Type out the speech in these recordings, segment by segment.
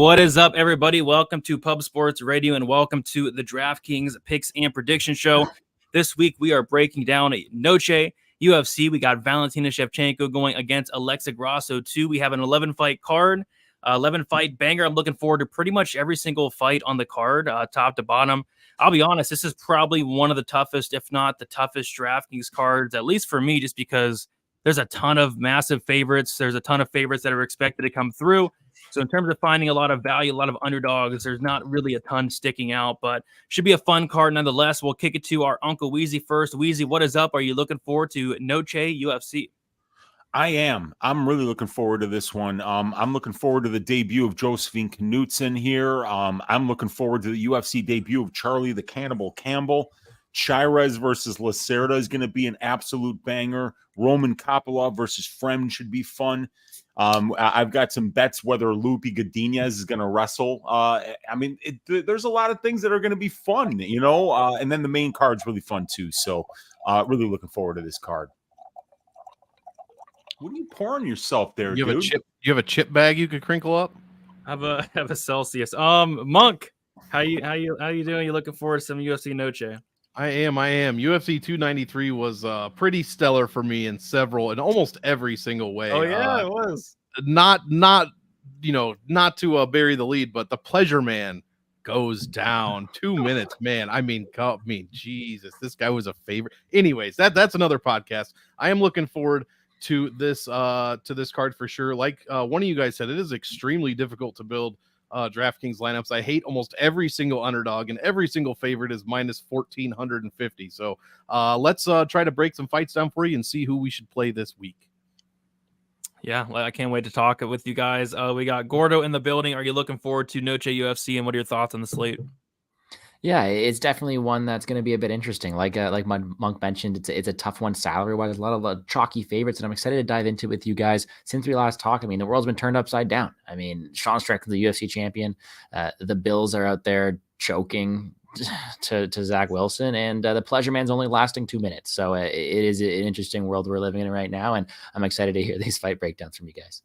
What is up, everybody? Welcome to Pub Sports Radio and welcome to the DraftKings Picks and Prediction Show. This week, we are breaking down a Noche UFC. We got Valentina Shevchenko going against Alexa Grasso, too. We have an 11-fight card, 11-fight banger. I'm looking forward to pretty much every single fight on the card, top to bottom. I'll be honest, this is probably one of the toughest, if not the toughest DraftKings cards, at least for me, just because there's a ton of massive favorites. There's a ton of favorites that are expected to come through. So in terms of finding a lot of value, a lot of underdogs, there's not really a ton sticking out, but should be a fun card nonetheless. We'll kick it to our Uncle Weezy first. Weezy, what is up? Are you looking forward to Noche UFC? I am. I'm really looking forward to this one. I'm looking forward to the debut of Josephine Knutson here. I'm looking forward to the UFC debut of Charlie the Cannibal Campbell. Cháirez versus Lacerda is going to be an absolute banger. Roman Kopylov versus Fremd should be fun. I've got some bets whether Godinez is going to wrestle. There's a lot of things that are going to be fun, and then the main card's really fun too. So really looking forward to this card. What are you pouring yourself there, you dude? You have a chip bag you could crinkle up? I have a Celsius. Monk, how you doing? You looking forward to some UFC Noche? I am. UFC 293 was pretty stellar for me in almost every single way. Oh yeah, it was. Not to bury the lead, but the Pleasure Man goes down 2 minutes, man. Jesus, this guy was a favorite. Anyways, that's another podcast. I am looking forward to this card for sure. Like one of you guys said, it is extremely difficult to build DraftKings lineups. I hate almost every single underdog, and every single favorite is minus 1,450. So let's try to break some fights down for you and see who we should play this week. Yeah, I can't wait to talk with you guys. We got Gordo in the building. Are you looking forward to Noche UFC, and what are your thoughts on the slate? Yeah, it's definitely one that's going to be a bit interesting. Like Monk mentioned, it's a tough one salary-wise. There's a lot of chalky favorites, and I'm excited to dive into it with you guys. Since we last talked, the world's been turned upside down. Sean Strickland's the UFC champion. The Bills are out there choking to Zach Wilson, and the Pleasure Man's only lasting 2 minutes. So it is an interesting world we're living in right now, and I'm excited to hear these fight breakdowns from you guys.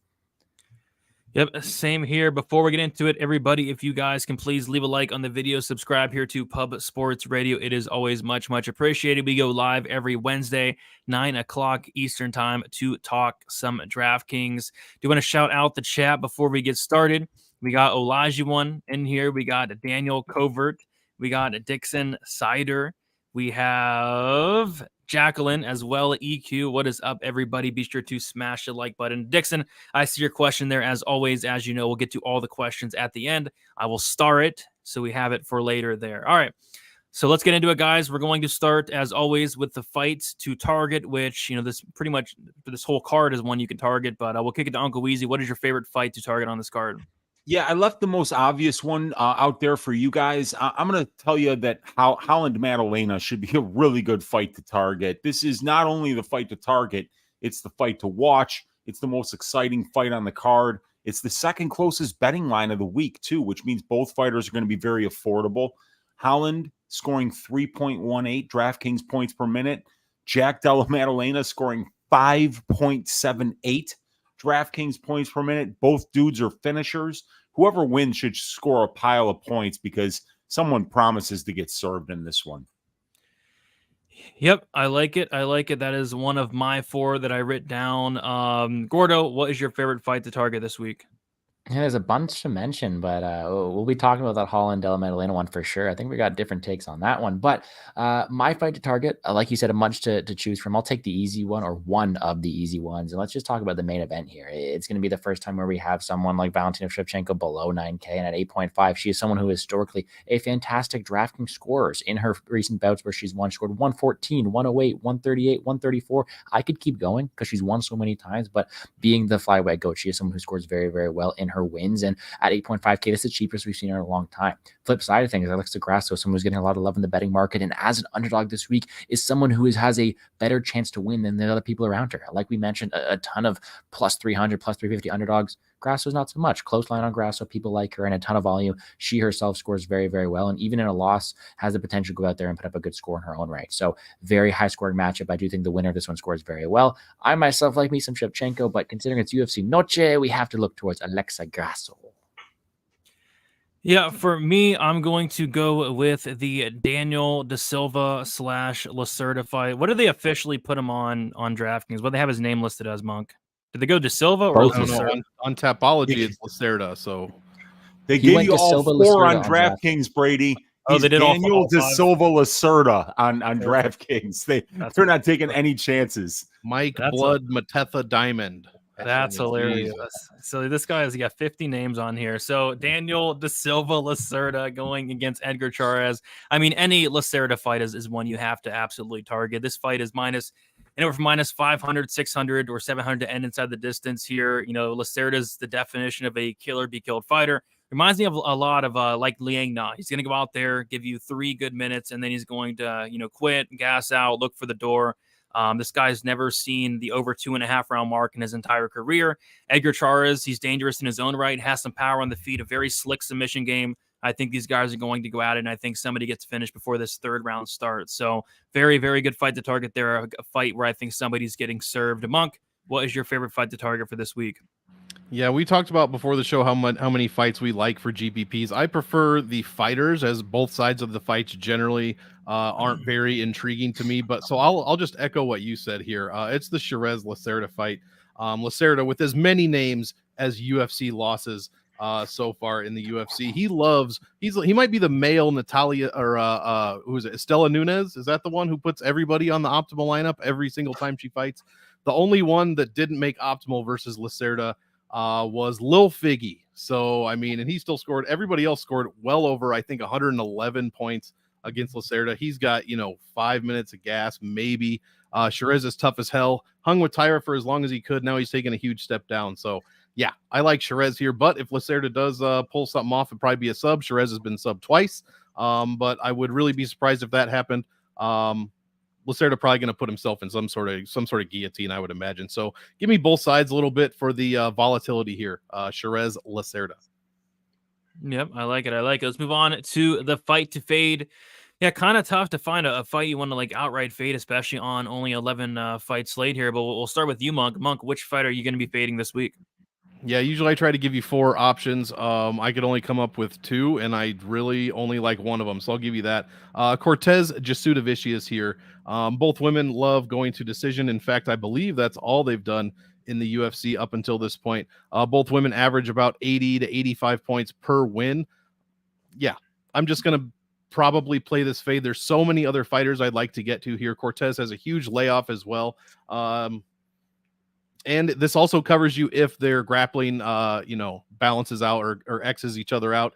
Yep, same here. Before we get into it, everybody, if you guys can please leave a like on the video, subscribe here to Pub Sports Radio. It is always much, much appreciated. We go live every Wednesday, 9 o'clock Eastern time to talk some DraftKings. Do you want to shout out the chat before we get started? We got Olajuwon in here. We got Daniel Covert. We got Dixon Sider. We have Jacqueline as well. EQ, what is up, everybody? Be sure to smash the like button. Dixon, I see your question there. As always, as you know, we'll get to all the questions at the end. I will star it so we have it for later there. All right, so let's get into it, guys. We're going to start, as always, with the fights to target, which, this pretty much this whole card is one you can target, but we'll kick it to Uncle Weezy. What is your favorite fight to target on this card? Yeah, I left the most obvious one out there for you guys. I'm going to tell you that Holland Maddalena should be a really good fight to target. This is not only the fight to target, it's the fight to watch. It's the most exciting fight on the card. It's the second closest betting line of the week, too, which means both fighters are going to be very affordable. Holland scoring 3.18 DraftKings points per minute. Della Maddalena scoring 5.78 DraftKings points per minute. Both dudes are finishers. Whoever wins should score a pile of points because someone promises to get served in this one. Yep, I like it. That is one of my 4 that I wrote down. Gordo, what is your favorite fight to target this week? Yeah, there's a bunch to mention, but we'll be talking about that Holland Della Maddalena one for sure. I think we got different takes on that one. But my fight to target, like you said, a bunch to choose from. I'll take the easy one or one of the easy ones. And let's just talk about the main event here. It's going to be the first time where we have someone like Valentina Shevchenko below 9K, and at 8.5, she is someone who is historically a fantastic DraftKings scorer. In her recent bouts where she's won, scored 114, 108, 138, 134. I could keep going because she's won so many times, but being the flyweight goat, she is someone who scores very, very well in her wins, and at 8.5K, this is the cheapest we've seen her in a long time. Flip side of things, Alexa Grasso, someone who's getting a lot of love in the betting market, and as an underdog this week, is someone who has a better chance to win than the other people around her. Like we mentioned, a ton of plus 300, plus 350 underdogs. Grasso's not so much. Close line on Grasso, people like her, and a ton of volume. She herself scores very, very well, and even in a loss, has the potential to go out there and put up a good score in her own right. So very high-scoring matchup. I do think the winner of this one scores very well. I myself like me some Shevchenko, but considering it's UFC Noche, we have to look towards Alexa Grasso. Yeah, for me, I'm going to go with the Daniel Da Silva / Lacerda fight. What do they officially put him on DraftKings? What do they have his name listed as, Monk? Did they go Da Silva or Both I don't know. Lacerda? On Tapology, it's Lacerda. So They He gave went you to all Silva, four Lacerda on on draft. DraftKings, Brady. Oh, He's they did all Daniel Da five? Silva Lacerda on Perfect. DraftKings. That's They're not taking any chances. Mike That's Blood Matetha Diamond. That's hilarious. Jesus. So this guy has got 50 names on here. So Daniel Da Silva Lacerda going against Edgar Cháirez. I mean, any Lacerda fight is one you have to absolutely target. This fight is anywhere from minus 500, 600, or 700 to end inside the distance here. You know, Lacerda's the definition of a killer be killed fighter. Reminds me of a lot of like Liang Na. He's going to go out there, give you 3 good minutes, and then he's going to, quit, gas out, look for the door. This guy's never seen the over 2.5 round mark in his entire career. Edgar Cháirez, he's dangerous in his own right, has some power on the feet, a very slick submission game. I think these guys are going to go at it, and I think somebody gets finished before this 3rd round starts. So very, very good fight to target there, a fight where I think somebody's getting served. Monk, what is your favorite fight to target for this week? Yeah, we talked about before the show how many fights we like for GPPs. I prefer the fighters, as both sides of the fights generally aren't very intriguing to me. But so I'll just echo what you said here. It's the Cháirez Lacerda fight. Lacerda with as many names as UFC losses so far in the UFC. He might be the male Natalia or who is it? Estela Nunes? Is that the one who puts everybody on the optimal lineup every single time she fights? The only one that didn't make optimal versus Lacerda was Lil Figgy. So, I mean, and he still scored. Everybody else scored well over, I think, 111 points against Lacerda. He's got, 5 minutes of gas, maybe. Cháirez is tough as hell. Hung with Tyra for as long as he could. Now he's taking a huge step down. So, yeah, I like Cháirez here. But if Lacerda does pull something off, it'd probably be a sub. Cháirez has been subbed twice. But I would really be surprised if that happened. Lacerda probably going to put himself in some sort of guillotine, I would imagine. So give me both sides a little bit for the volatility here. Cháirez, Lacerda. Yep, I like it. Let's move on to the fight to fade. Yeah, kind of tough to find a fight you want to like outright fade, especially on only 11 fight slate here. But we'll start with you, Monk. Monk, which fight are you going to be fading this week? Yeah, usually I try to give you 4 options. I could only come up with 2, and I really only like one of them, so I'll give you that. Cortez Jasudavicius here. Both women love going to decision. In fact, I believe that's all they've done in the UFC up until this point. Both women average about 80 to 85 points per win. Yeah, I'm just going to probably play this fade. There's so many other fighters I'd like to get to here. Cortez has a huge layoff as well. And this also covers you if their grappling, balances out or X's each other out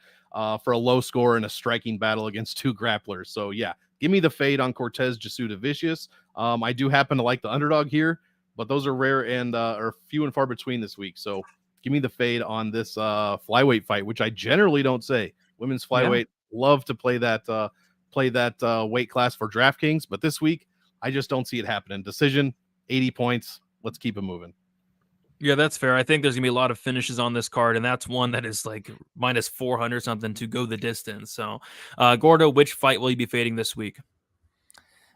for a low score in a striking battle against 2 grapplers. So, yeah, give me the fade on Cortez Jasudavicius. I do happen to like the underdog here, but those are rare and are few and far between this week. So give me the fade on this flyweight fight, which I generally don't say. Women's flyweight, love to play that weight class for DraftKings, but this week I just don't see it happening. Decision, 80 points. Let's keep it moving. Yeah, that's fair. I think there's going to be a lot of finishes on this card, and that's one that is like minus 400 something to go the distance. So, Gordo, which fight will you be fading this week?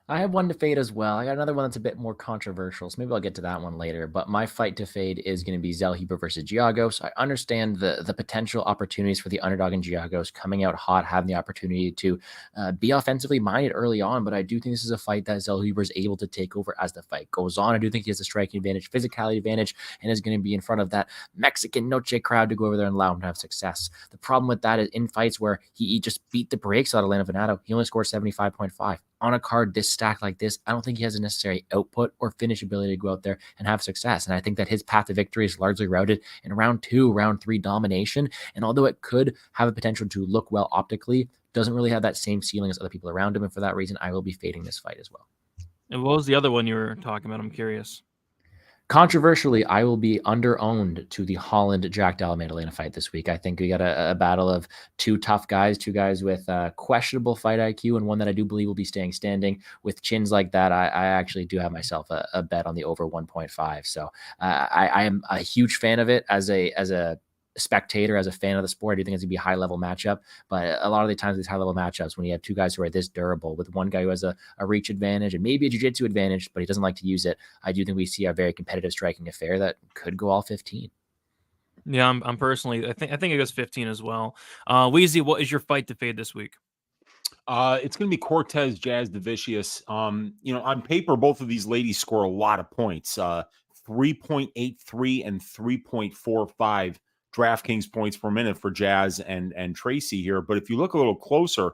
I have one to fade as well. I got another one that's a bit more controversial, so maybe I'll get to that one later. But my fight to fade is going to be Zellhuber versus Giagos. I understand the potential opportunities for the underdog in Giagos coming out hot, having the opportunity to be offensively minded early on. But I do think this is a fight that Zellhuber is able to take over as the fight goes on. I do think he has a striking advantage, physicality advantage, and is going to be in front of that Mexican Noche crowd to go over there and allow him to have success. The problem with that is in fights where he just beat the brakes out of Lena Venado, he only scored 75.5. On a card this stacked like this, I don't think he has the necessary output or finish ability to go out there and have success. And I think that his path to victory is largely routed in round 2, round 3 domination. And although it could have a potential to look well optically, doesn't really have that same ceiling as other people around him. And for that reason, I will be fading this fight as well. And what was the other one you were talking about? I'm curious. Controversially, I will be under-owned to the Holland Della Maddalena fight this week. I think we got a battle of 2 tough guys, 2 guys with questionable fight IQ, and one that I do believe will be staying standing. With chins like that, I actually do have myself a bet on the over 1.5. So I am a huge fan of it as a spectator, as a fan of the sport. I do think it's gonna be a high level matchup, but a lot of the times these high level matchups, when you have 2 guys who are this durable with one guy who has a reach advantage and maybe a jiu-jitsu advantage, but he doesn't like to use it, I do think we see a very competitive striking affair that could go all 15. Yeah, I'm personally. I think it goes 15 as well. Weezy, what is your fight to fade this week? It's going to be Cortez Jazz Devicius. On paper, both of these ladies score a lot of points. 3.83 and 3.45 DraftKings points per minute for Jazz and Tracy here. But if you look a little closer,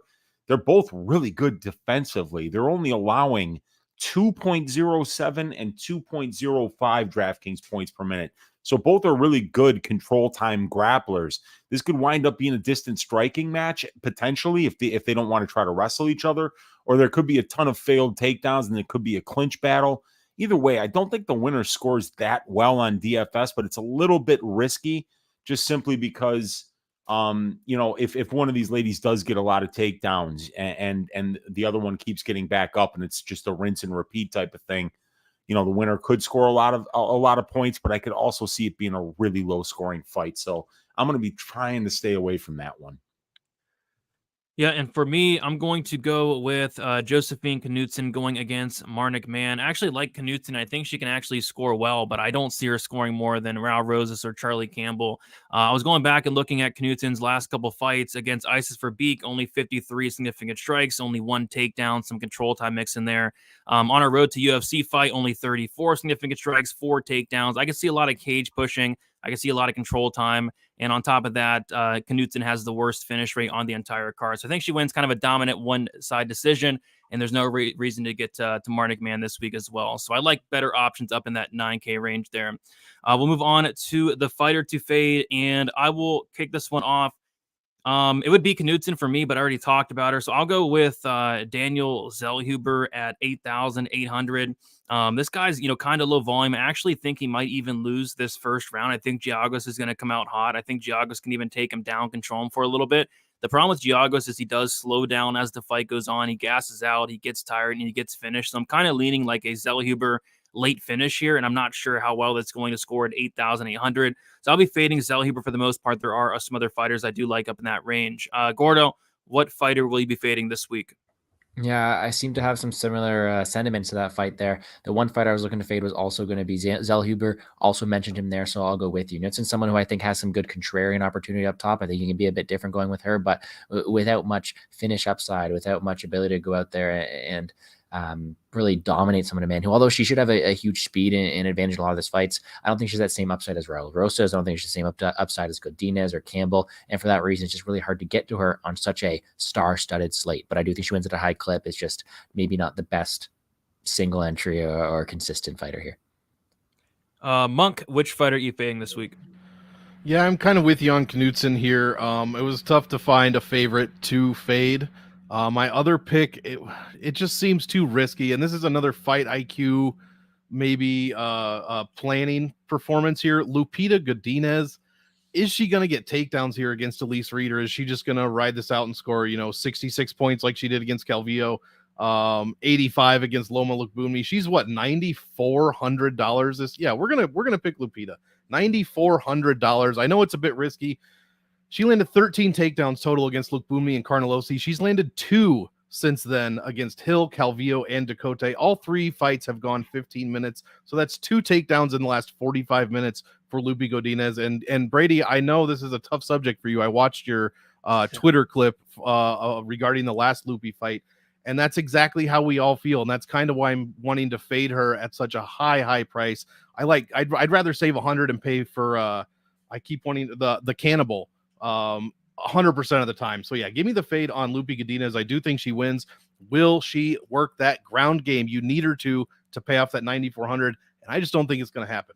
they're both really good defensively. They're only allowing 2.07 and 2.05 DraftKings points per minute. So both are really good control time grapplers. This could wind up being a distant striking match potentially if they don't want to try to wrestle each other, or there could be a ton of failed takedowns and it could be a clinch battle. Either way, I don't think the winner scores that well on DFS, but it's a little bit risky just simply because if one of these ladies does get a lot of takedowns and the other one keeps getting back up and it's just a rinse and repeat type of thing, the winner could score a lot of points, but I could also see it being a really low scoring fight. So I'm going to be trying to stay away from that one. Yeah, and for me, I'm going to go with Josephine Knudsen going against Marnik Mann. I actually like Knudsen. I think she can actually score well, but I don't see her scoring more than Raul Rosas or Charlie Campbell. I was going back and looking at Knudsen's last couple fights against Isis Verbeek, only 53 significant strikes, only 1 takedown, some control time mix in there. On her road to UFC fight, only 34 significant strikes, 4 takedowns. I can see a lot of cage pushing. I can see a lot of control time. And on top of that, Knudsen has the worst finish rate on the entire card. So I think she wins kind of a dominant one-side decision, and there's no reason to get to Marnik Mann this week as well. So I like better options up in that 9K range there. We'll move on to the fighter to fade, and I will kick this one off. It would be Knudsen for me, but I already talked about her. So I'll go with Daniel Zellhuber at 8,800. This guy's, kind of low volume. I actually think he might even lose this first round. I think Giagos is going to come out hot. I think Giagos can even take him down, control him for a little bit. The problem with Giagos is he does slow down as the fight goes on. He gasses out, he gets tired, and he gets finished. So I'm kind of leaning like a Zellhuber late finish here, and I'm not sure how well that's going to score at 8,800. So I'll be fading Zellhuber for the most part. There are some other fighters I do like up in that range. Gordo, what fighter will you be fading this week? Yeah, I seem to have some similar sentiments to that fight there. The one fight I was looking to fade was also going to be Zellhuber. Also mentioned him there, so I'll go with you. Knudsen's someone who I think has some good contrarian opportunity up top. I think he can be a bit different going with her, but without much finish upside, without much ability to go out there and really dominate someone, a man who, although she should have a huge speed and advantage in a lot of these fights, I don't think she's that same upside as Raul Rosas. I don't think she's the same upside as Godinez or Campbell. And for that reason, it's just really hard to get to her on such a star-studded slate. But I do think she wins at a high clip. It's just maybe not the best single entry or consistent fighter here. Monk, which fighter are you fading this week? Yeah, I'm kind of with you on Knudsen here. It was tough to find a favorite to fade. My other pick, it just seems too risky, and this is another fight IQ, maybe planning performance here. Lupita Godinez, is she going to get takedowns here against Elise Reed, or is she just going to ride this out and score 66 points like she did against Calvillo, 85 against Loma Lookboonmee? She's what, $9,400? Yeah, we're gonna pick Lupita. $9,400. I know it's a bit risky. She landed 13 takedowns total against Lookboonmee and Carnelossi. She's landed 2 since then against Hill, Calvillo, and Ducote. All 3 fights have gone 15 minutes. So that's 2 takedowns in the last 45 minutes for Lupi Godinez. And Brady, I know this is a tough subject for you. I watched your Twitter clip regarding the last Lupi fight, and that's exactly how we all feel. And that's kind of why I'm wanting to fade her at such a high price. I'd rather save 100 and pay for I keep wanting the Cannibal 100% of the time. So yeah, give me the fade on Lupi Godinez. I do think she wins. Will she work that ground game you need her to pay off that 9,400? And I just don't think it's going to happen.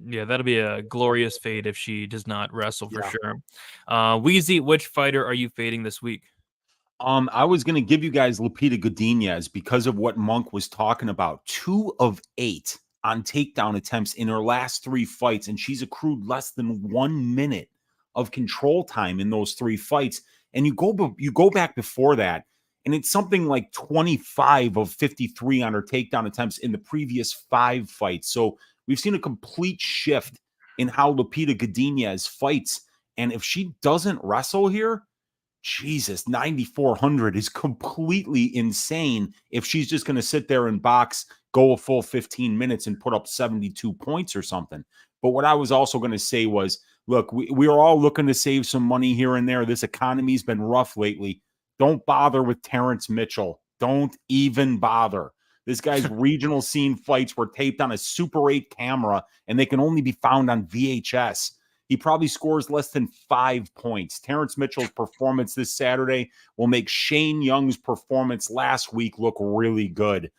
Yeah, that'll be a glorious fade if she does not wrestle for sure. Weezy, which fighter are you fading this week? I was going to give you guys Lupita Godinez because of what Monk was talking about. 2 of 8 on takedown attempts in her last 3 fights, and she's accrued less than 1 minute of control time in those 3 fights. And you go back before that, and it's something like 25 of 53 on her takedown attempts in the previous 5 fights. So we've seen a complete shift in how Lupita Godinez fights. And if she doesn't wrestle here, Jesus, 9,400 is completely insane if she's just going to sit there and box, go a full 15 minutes and put up 72 points or something. But what I was also going to say was, look, we are all looking to save some money here and there. This economy's been rough lately. Don't bother with Terrence Mitchell. Don't even bother. This guy's regional scene fights were taped on a Super 8 camera, and they can only be found on VHS. He probably scores less than 5 points. Terrence Mitchell's performance this Saturday will make Shane Young's performance last week look really good.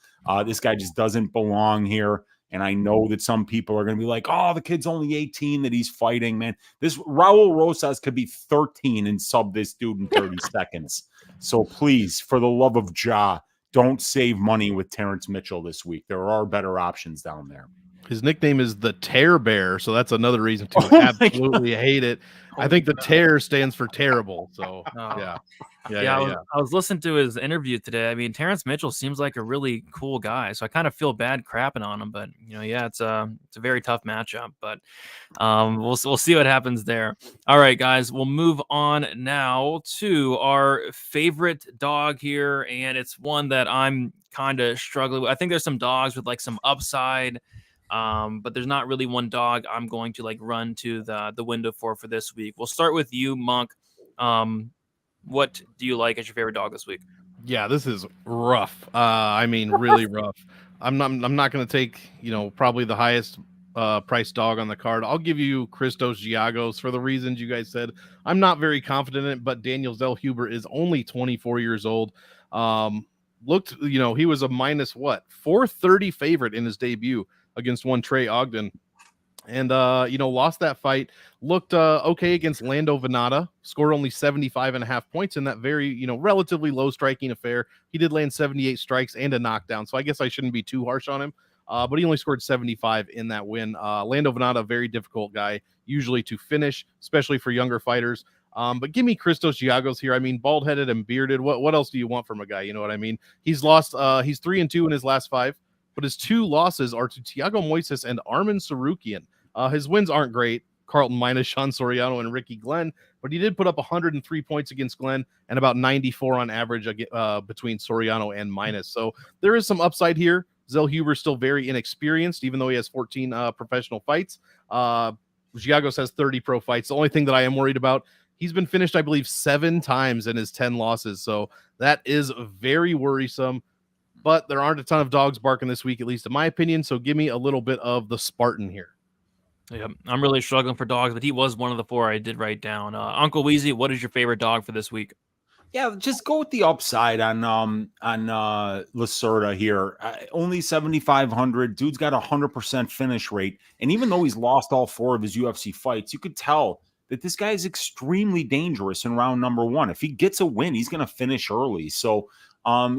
This guy just doesn't belong here. And I know that some people are going to be like, oh, the kid's only 18 that he's fighting, man. This Raul Rosas could be 13 and sub this dude in 30 seconds. So please, for the love of Jah, don't save money with Terrence Mitchell this week. There are better options down there. His nickname is the Tear Bear, so that's another reason to absolutely hate it. I think the Tear stands for terrible. So yeah. I was listening to his interview today. I mean, Terrence Mitchell seems like a really cool guy, so I kind of feel bad crapping on him. But it's a very tough matchup. But we'll see what happens there. All right, guys, we'll move on now to our favorite dog here, and it's one that I'm kind of struggling with. I think there's some dogs with like some upside. But there's not really one dog I'm going to like run to the window for this week. We'll start with you, Monk. What do you like as your favorite dog this week? Yeah, this is rough. I mean, really rough. I'm not going to take, probably the highest price dog on the card. I'll give you Christos Giagos for the reasons you guys said. I'm not very confident in it, but Daniel Zellhuber is only 24 years old. Looked, he was a minus 430 favorite in his debut against one Trey Ogden. And, lost that fight, looked okay against Lando Venata, scored only 75.5 points in that very, relatively low striking affair. He did land 78 strikes and a knockdown, so I guess I shouldn't be too harsh on him. But he only scored 75 in that win. Lando Venata, a very difficult guy, usually to finish, especially for younger fighters. But give me Christos Giagos here. I mean, bald-headed and bearded. What else do you want from a guy? You know what I mean? He's lost, he's 3-2 in his last 5. But his 2 losses are to Thiago Moises and Arman Sarukian. His wins aren't great. Carlton minus Sean Soriano and Ricky Glenn, but he did put up 103 points against Glenn and about 94 on average between Soriano and Minus. So there is some upside here. Zellhuber still very inexperienced, even though he has 14 professional fights. Giagos has 30 pro fights. The only thing that I am worried about, he's been finished, I believe, 7 times in his 10 losses. So that is very worrisome. But there aren't a ton of dogs barking this week, at least in my opinion. So give me a little bit of the Spartan here. Yeah, I'm really struggling for dogs, but he was one of the 4 I did write down. Uncle Weezy, what is your favorite dog for this week? Yeah, just go with the upside on Lacerda here. Only 7,500. Dude's got 100% finish rate, and even though he's lost all 4 of his UFC fights, you could tell that this guy is extremely dangerous in round number 1. If he gets a win, he's going to finish early. So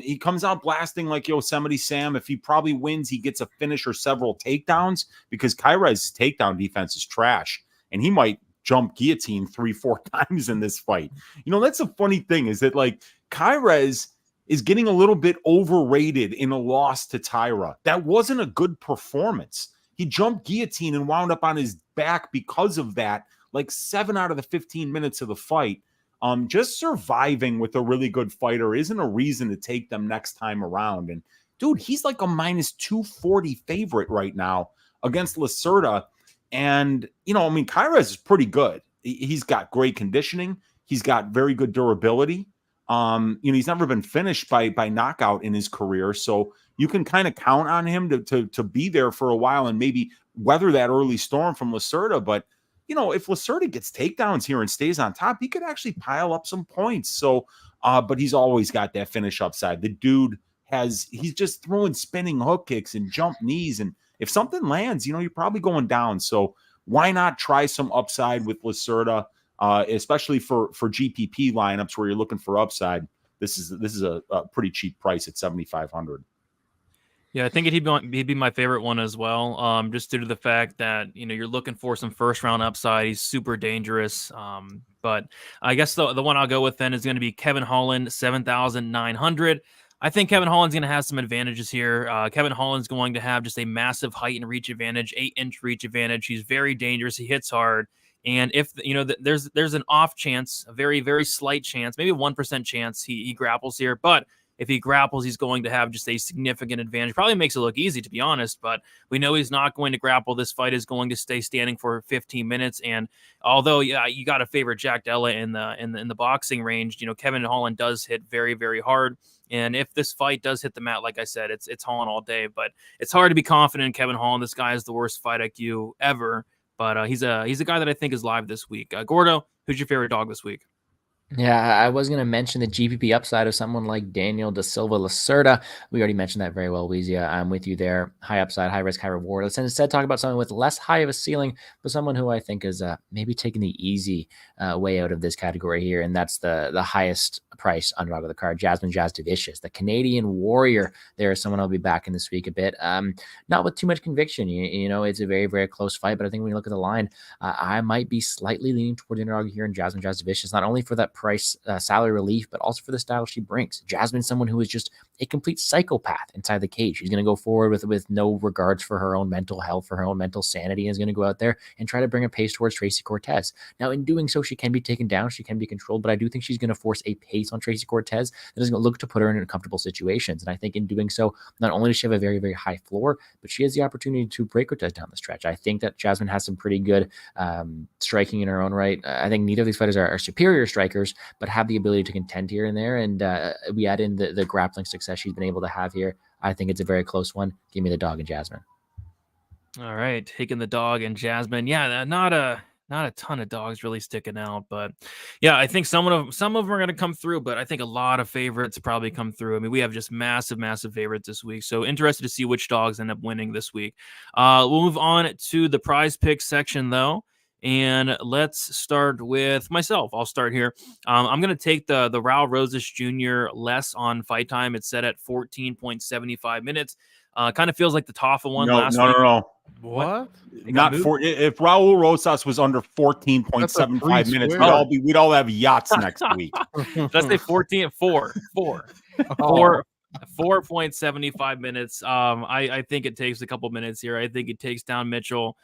he comes out blasting like Yosemite Sam. If he probably wins, he gets a finish or several takedowns because Cháirez's takedown defense is trash, and he might jump guillotine 3-4 times in this fight. That's a funny thing is that like Cháirez is getting a little bit overrated in a loss to Tyra. That wasn't a good performance. He jumped guillotine and wound up on his back because of that, like 7 out of the 15 minutes of the fight. Just surviving with a really good fighter isn't a reason to take them next time around. And dude, he's like a minus 240 favorite right now against Lacerda. And, Cháirez is pretty good. He's got great conditioning. He's got very good durability. He's never been finished by knockout in his career. So you can kind of count on him to be there for a while and maybe weather that early storm from Lacerda. But, if Lacerda gets takedowns here and stays on top, he could actually pile up some points. So, but he's always got that finish upside. The dude he's just throwing spinning hook kicks and jump knees. And if something lands, you're probably going down. So why not try some upside with Lacerda, especially for GPP lineups where you're looking for upside? This is a pretty cheap price at 7,500. Yeah, I think he'd be my favorite one as well, just due to the fact that, you're looking for some first-round upside. He's super dangerous. But I guess the one I'll go with then is going to be Kevin Holland, 7,900. I think Kevin Holland's going to have some advantages here. Kevin Holland's going to have just a massive height and reach advantage, 8-inch reach advantage. He's very dangerous. He hits hard. And if, there's an off chance, a very, very slight chance, maybe 1% chance he grapples here. But if he grapples, he's going to have just a significant advantage. Probably makes it look easy, to be honest, but we know he's not going to grapple. This fight is going to stay standing for 15 minutes. And although, yeah, you got to favor Jack Della in the boxing range, you know, Kevin Holland does hit very, very hard. And if this fight does hit the mat, like I said, it's Holland all day. But it's hard to be confident in Kevin Holland. This guy is the worst fight IQ ever. But he's a guy that I think is live this week. Gordo, who's your favorite dog this week? Yeah, I was going to mention the GPP upside of someone like Daniel Da Silva Lacerda. We already mentioned that very well, Weezy. I'm with you there. High upside, high risk, high reward. Let's instead talk about someone with less high of a ceiling, but someone who I think is maybe taking the easy way out of this category here, and that's the highest price underdog of the card, Jasmine Jasudavicius, the Canadian warrior. There is someone I'll be backing this week a bit. Not with too much conviction. You know, it's a very, very close fight, but I think when you look at the line, I might be slightly leaning toward the underdog here in Jasmine Jasudavicius, not only for that price salary relief, but also for the style she brings. Jasmine's someone who is just a complete psychopath inside the cage. She's going to go forward with no regards for her own mental health, for her own mental sanity, and is going to go out there and try to bring a pace towards Tracy Cortez. Now, in doing so, she can be taken down, she can be controlled, but I do think she's going to force a pace on Tracy Cortez that is going to look to put her in uncomfortable situations. And I think in doing so, not only does she have a very, very high floor, but she has the opportunity to break Cortez down the stretch. I think that Jasmine has some pretty good striking in her own right. I think neither of these fighters are superior strikers, but have the ability to contend here and there. And we add in the grappling success she's been able to have here. I think it's a very close one. Give me the dog and Jasmine. All right, taking the dog and Jasmine. Yeah, not a ton of dogs really sticking out, but yeah, I think some of them are going to come through, but I think a lot of favorites probably come through. I mean, we have just massive favorites this week, so interested to see which dogs end up winning this week. We'll move on to the prize pick section though. And let's start with myself. I'll start here. I'm going to take the Raul Rosas Jr. less on fight time. It's set at 14.75 minutes. Kind of feels like the Toffa one last week. No. What? Not for if Raul Rosas was under 14.75 minutes, we'd all have yachts next week. Did I say 14? 4.75 minutes. I think it takes a couple minutes here. I think it takes down Mitchell,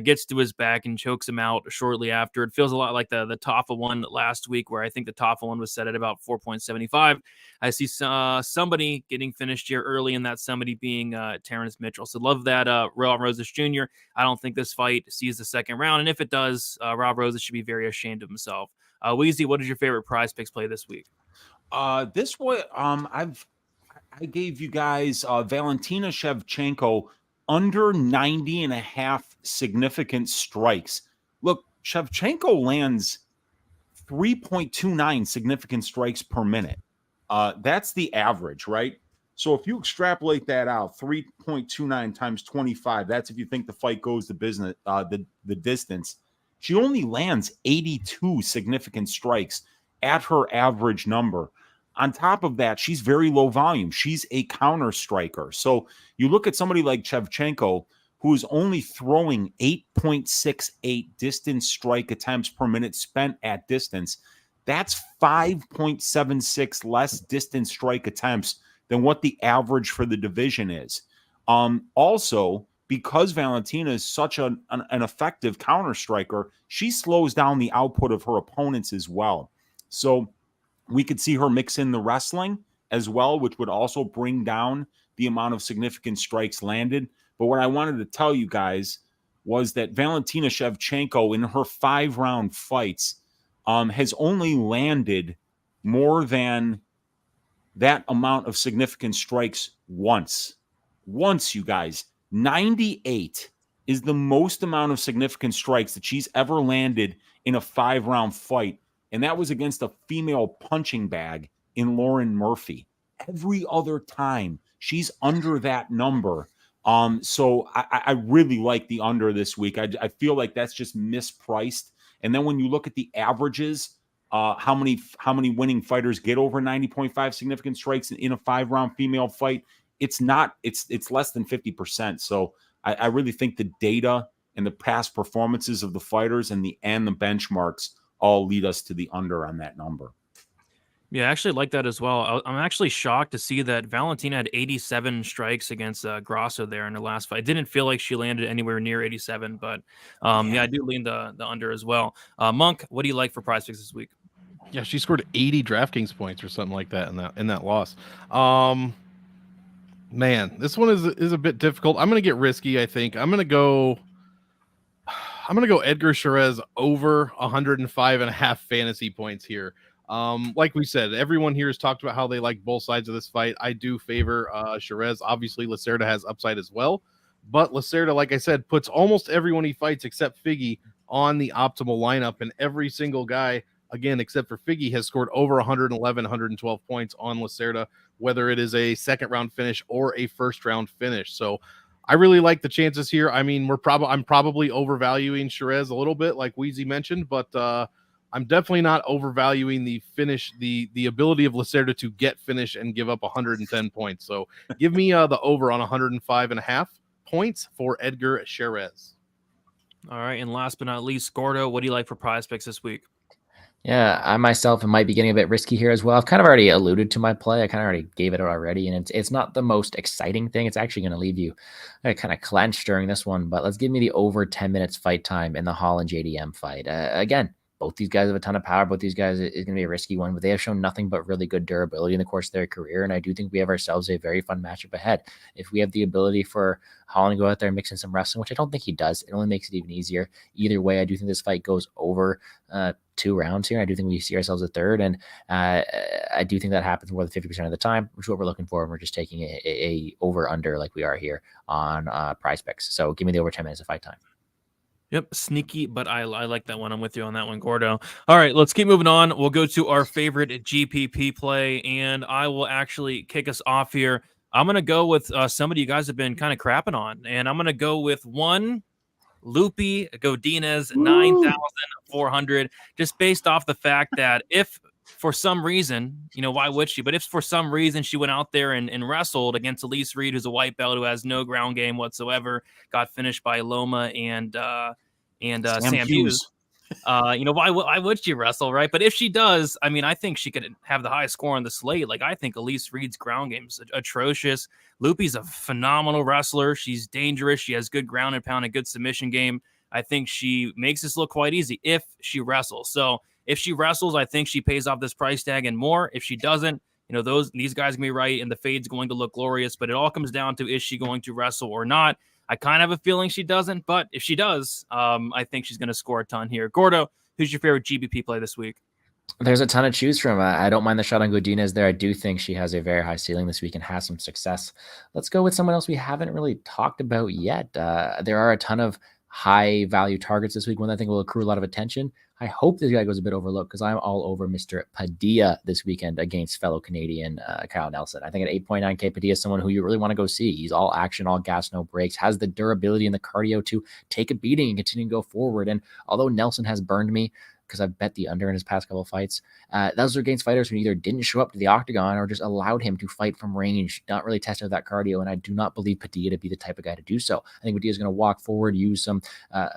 gets to his back and chokes him out shortly after. It feels a lot like the Toffa one last week, where I think the Toffa one was set at about 4.75. I see somebody getting finished here early, and that somebody being Terrence Mitchell. So love that Raul Rosas Jr. I don't think this fight sees the second round, and if it does, Raul Rosas should be very ashamed of himself. Weezy, what is your favorite prize picks play this week? This way, I gave you guys Valentina Shevchenko under 90.5 significant strikes. Look, Shevchenko lands 3.29 significant strikes per minute. That's the average, right? So if you extrapolate that out, 3.29 times 25, that's if you think the fight goes the business, the distance. She only lands 82 significant strikes at her average number. On top of that, she's very low volume. She's a counter striker. So you look at somebody like Shevchenko, who is only throwing 8.68 distance strike attempts per minute spent at distance. That's 5.76 less distance strike attempts than what the average for the division is. Also, because Valentina is such an effective counter striker, she slows down the output of her opponents as well. So we could see her mix in the wrestling as well, which would also bring down the amount of significant strikes landed. But what I wanted to tell you guys was that Valentina Shevchenko in her 5-round fights has only landed more than that amount of significant strikes once. Once, you guys. 98 is the most amount of significant strikes that she's ever landed in a 5-round fight. And that was against a female punching bag in Lauren Murphy. Every other time, she's under that number. So I really like the under this week. I feel like that's just mispriced. And then when you look at the averages, how many winning fighters get over 90.5 significant strikes in a 5-round female fight, it's less than 50%. So I really think the data and the past performances of the fighters and the benchmarks all lead us to the under on that number. Yeah, I actually like that as well. I'm actually shocked to see that Valentina had 87 strikes against Grasso there in her last fight. It didn't feel like she landed anywhere near 87, but yeah, I do lean the under as well. Monk, what do you like for prize picks this week? Yeah, she scored 80 DraftKings points or something like that in that loss. Man, this one is a bit difficult. I'm gonna get risky. I think I'm gonna go Edgar Cháirez over 105.5 fantasy points here. Like we said, everyone here has talked about how they like both sides of this fight. I do favor Cháirez. Obviously, Lacerda has upside as well, but Lacerda, like I said, puts almost everyone he fights except Figgy on the optimal lineup, and every single guy, again, except for Figgy, has scored over 111, 112 points on Lacerda, whether it is a second round finish or a first round finish. So I really like the chances here. I mean, I'm probably overvaluing Cháirez a little bit, like Weezy mentioned, but I'm definitely not overvaluing the finish, the ability of Lacerda to get finish and give up 110 points. So give me the over on 105.5 points for Edgar Cháirez. All right, and last but not least, Gordo, what do you like for prize picks this week? Yeah, I myself might be getting a bit risky here as well. I've kind of already alluded to my play. I kind of already gave it out already, and it's not the most exciting thing. It's actually going to leave you kind of clenched during this one. But let's give me the over 10 minutes fight time in the Holland JDM fight. Again, both these guys have a ton of power. Both these guys is going to be a risky one, but they have shown nothing but really good durability in the course of their career. And I do think we have ourselves a very fun matchup ahead. If we have the ability for Holland to go out there and mix in some wrestling, which I don't think he does, it only makes it even easier. Either way, I do think this fight goes over 2 rounds here. I do think we see ourselves a third, and I do think that happens more than 50% of the time, which is what we're looking for. And we're just taking a over under like we are here on prize picks. So give me the over 10 minutes of fight time. Yep, sneaky, but I like that one. I'm with you on that one, Gordo. All right, let's keep moving on. We'll go to our favorite GPP play, and I will actually kick us off here. I'm going to go with somebody you guys have been kind of crapping on, and I'm going to go with one Loopy Godinez, 9,400, just based off the fact that if for some reason, why would she? But if for some reason she went out there and wrestled against Elise Reed, who's a white belt who has no ground game whatsoever, got finished by Loma and Sam Hughes. Why would she wrestle, right? But if she does, I mean, I think she could have the highest score on the slate. Like, I think Elise Reed's ground game is atrocious. Loopy's a phenomenal wrestler. She's dangerous. She has good ground and pound and good submission game. I think she makes this look quite easy if she wrestles. So if she wrestles, I think she pays off this price tag and more. If she doesn't, these guys can be right and the fade's going to look glorious. But it all comes down to, is she going to wrestle or not? I kind of have a feeling she doesn't, but if she does, I think she's going to score a ton here. Gordo, who's your favorite GBP play this week? There's a ton to choose from. I don't mind the shot on Godinez there. I do think she has a very high ceiling this week and has some success. Let's go with someone else we haven't really talked about yet. There are a ton of high value targets this week, one that I think will accrue a lot of attention. I hope this guy goes a bit overlooked because I'm all over Mr. Padilla this weekend against fellow Canadian Kyle Nelson. I think at 8.9K, Padilla is someone who you really want to go see. He's all action, all gas, no breaks, has the durability and the cardio to take a beating and continue to go forward. And although Nelson has burned me because I've bet the under in his past couple of fights, those are against fighters who either didn't show up to the octagon or just allowed him to fight from range, not really tested that cardio. And I do not believe Padilla to be the type of guy to do so. I think Padilla is going to walk forward, use some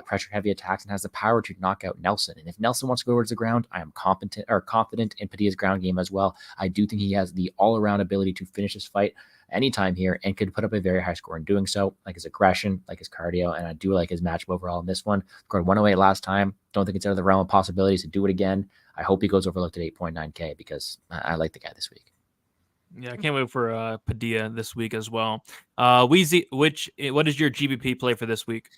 pressure heavy attacks, and has the power to knock out Nelson. And if Nelson wants to go towards the ground, I am confident in Padilla's ground game as well. I do think he has the all-around ability to finish this fight anytime here and could put up a very high score in doing so, like his aggression, like his cardio, and I do like his matchup overall in this one. Scored 108 last time. Don't think it's out of the realm of possibilities to do it again. I hope he goes overlooked at 8.9K because I like the guy this week. Yeah, I can't wait for Padilla this week as well. Weezy, what is your GBP play for this week?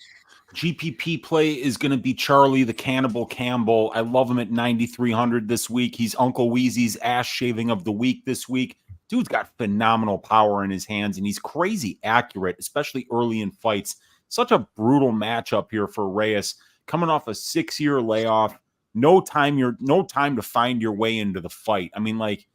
GPP play is going to be Charlie the Cannibal Campbell. I love him at 9,300 this week. He's Uncle Weezy's ass shaving of the week this week. Dude's got phenomenal power in his hands, and he's crazy accurate, especially early in fights. Such a brutal matchup here for Reyes, coming off a 6-year layoff. No time to find your way into the fight. I mean, like,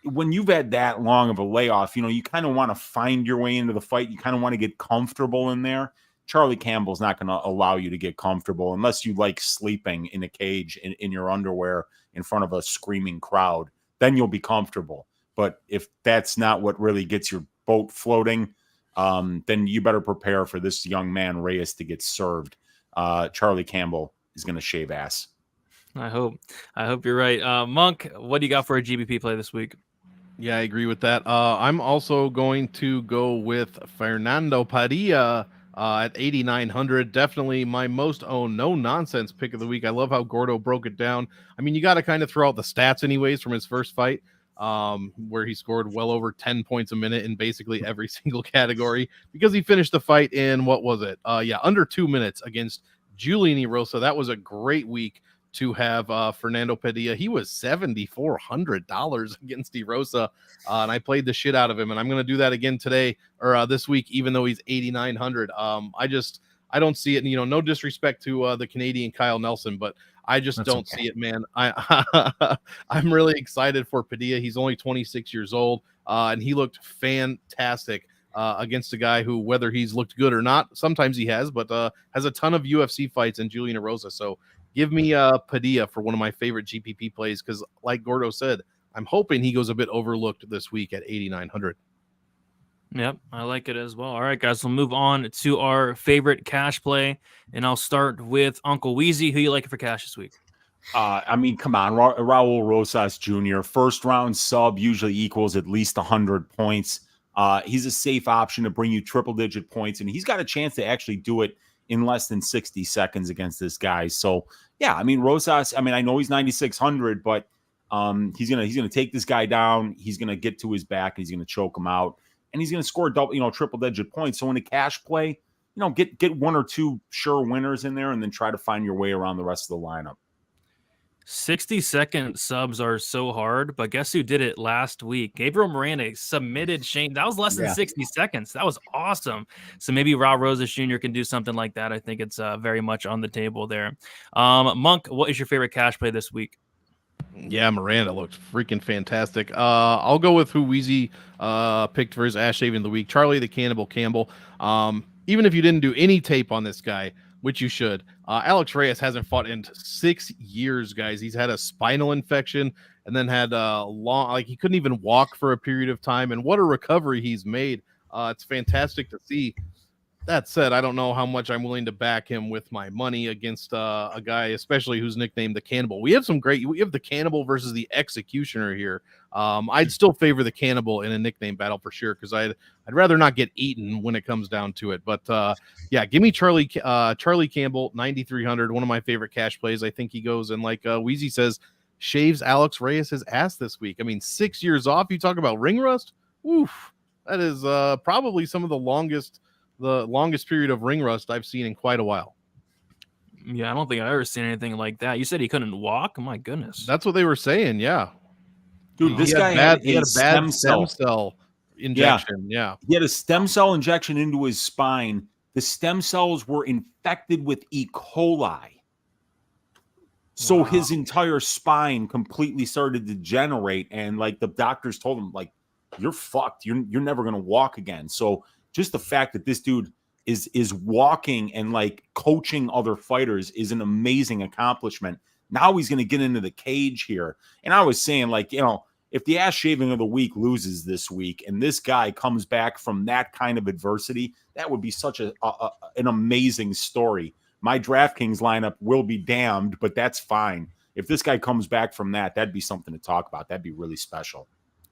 when you've had that long of a layoff, you kind of want to find your way into the fight. You kind of want to get comfortable in there. Charlie Campbell's not going to allow you to get comfortable unless you like sleeping in a cage in your underwear in front of a screaming crowd. Then you'll be comfortable. But if that's not what really gets your boat floating, then you better prepare for this young man, Reyes, to get served. Charlie Campbell is going to shave ass. I hope you're right. Monk, what do you got for a GBP play this week? Yeah, I agree with that. I'm also going to go with Fernando Padilla at 8,900. Definitely my most owned no nonsense pick of the week. I love how Gordo broke it down. I mean, you got to kind of throw out the stats anyways from his first fight, where he scored well over 10 points a minute in basically every single category, because he finished the fight in, what was it? Under 2 minutes against Giuliani Rosa. That was a great week to have Fernando Padilla. He was $7,400 against DeRosa, and I played the shit out of him, and I'm going to do that again today or this week, even though he's 8,900. I don't see it. No disrespect to the Canadian Kyle Nelson, but I just don't see it, man. I'm really excited for Padilla. He's only 26 years old, and he looked fantastic against a guy who, whether he's looked good or not, sometimes he has, but has a ton of UFC fights in Juliana Rosa. So give me Padilla for one of my favorite GPP plays, because like Gordo said, I'm hoping he goes a bit overlooked this week at 8,900. Yep, I like it as well. All right, guys, we'll move on to our favorite cash play, and I'll start with Uncle Weezy. Who you like for cash this week? I mean, come on, Raul Rosas Jr. First round sub usually equals at least 100 points. He's a safe option to bring you triple-digit points, and he's got a chance to actually do it in less than 60 seconds against this guy. So, yeah, I mean, Rosas, I mean, I know he's 9,600, but he's gonna take this guy down. He's gonna get to his back, and he's gonna choke him out, and he's gonna score triple-digit points. So in a cash play, get one or two sure winners in there, and then try to find your way around the rest of the lineup. 60-second subs are so hard, but guess who did it last week? Gabriel Moreno submitted Shane. That was less than 60 seconds. That was awesome. So maybe Raul Rosas Jr. can do something like that. I think it's very much on the table there. Monk, what is your favorite cash play this week? Yeah, Miranda looked freaking fantastic. I'll go with who Weezy picked for his ass shaving of the week, Charlie the Cannibal Campbell. Even if you didn't do any tape on this guy, which you should, Alex Reyes hasn't fought in 6 years, guys. He's had a spinal infection and then had he couldn't even walk for a period of time. And what a recovery he's made. It's fantastic to see. That said, I don't know how much I'm willing to back him with my money against a guy, especially who's nicknamed the Cannibal. We have the Cannibal versus the Executioner here. I'd still favor the Cannibal in a nickname battle for sure, because I'd rather not get eaten when it comes down to it. But yeah, give me Charlie Campbell, 9,300. One of my favorite cash plays. I think he goes and, like Weezy says, shaves Alex Reyes his ass this week. I mean, 6 years off. You talk about ring rust. Oof, that is probably some of the longest period of ring rust I've seen in quite a while. Yeah, I don't think I've ever seen anything like that. You said he couldn't walk? Oh, my goodness. That's what they were saying, yeah. Dude, this guy had a bad stem cell injection. Yeah. He had a stem cell injection into his spine. The stem cells were infected with E. coli. So his entire spine completely started to degenerate, and like the doctors told him, like, you're fucked. You're never going to walk again. So just the fact that this dude is walking and like coaching other fighters is an amazing accomplishment. Now he's going to get into the cage here. And I was saying, like, if the ass shaving of the week loses this week and this guy comes back from that kind of adversity, that would be such an amazing story. My DraftKings lineup will be damned, but that's fine. If this guy comes back from that, that'd be something to talk about. That'd be really special.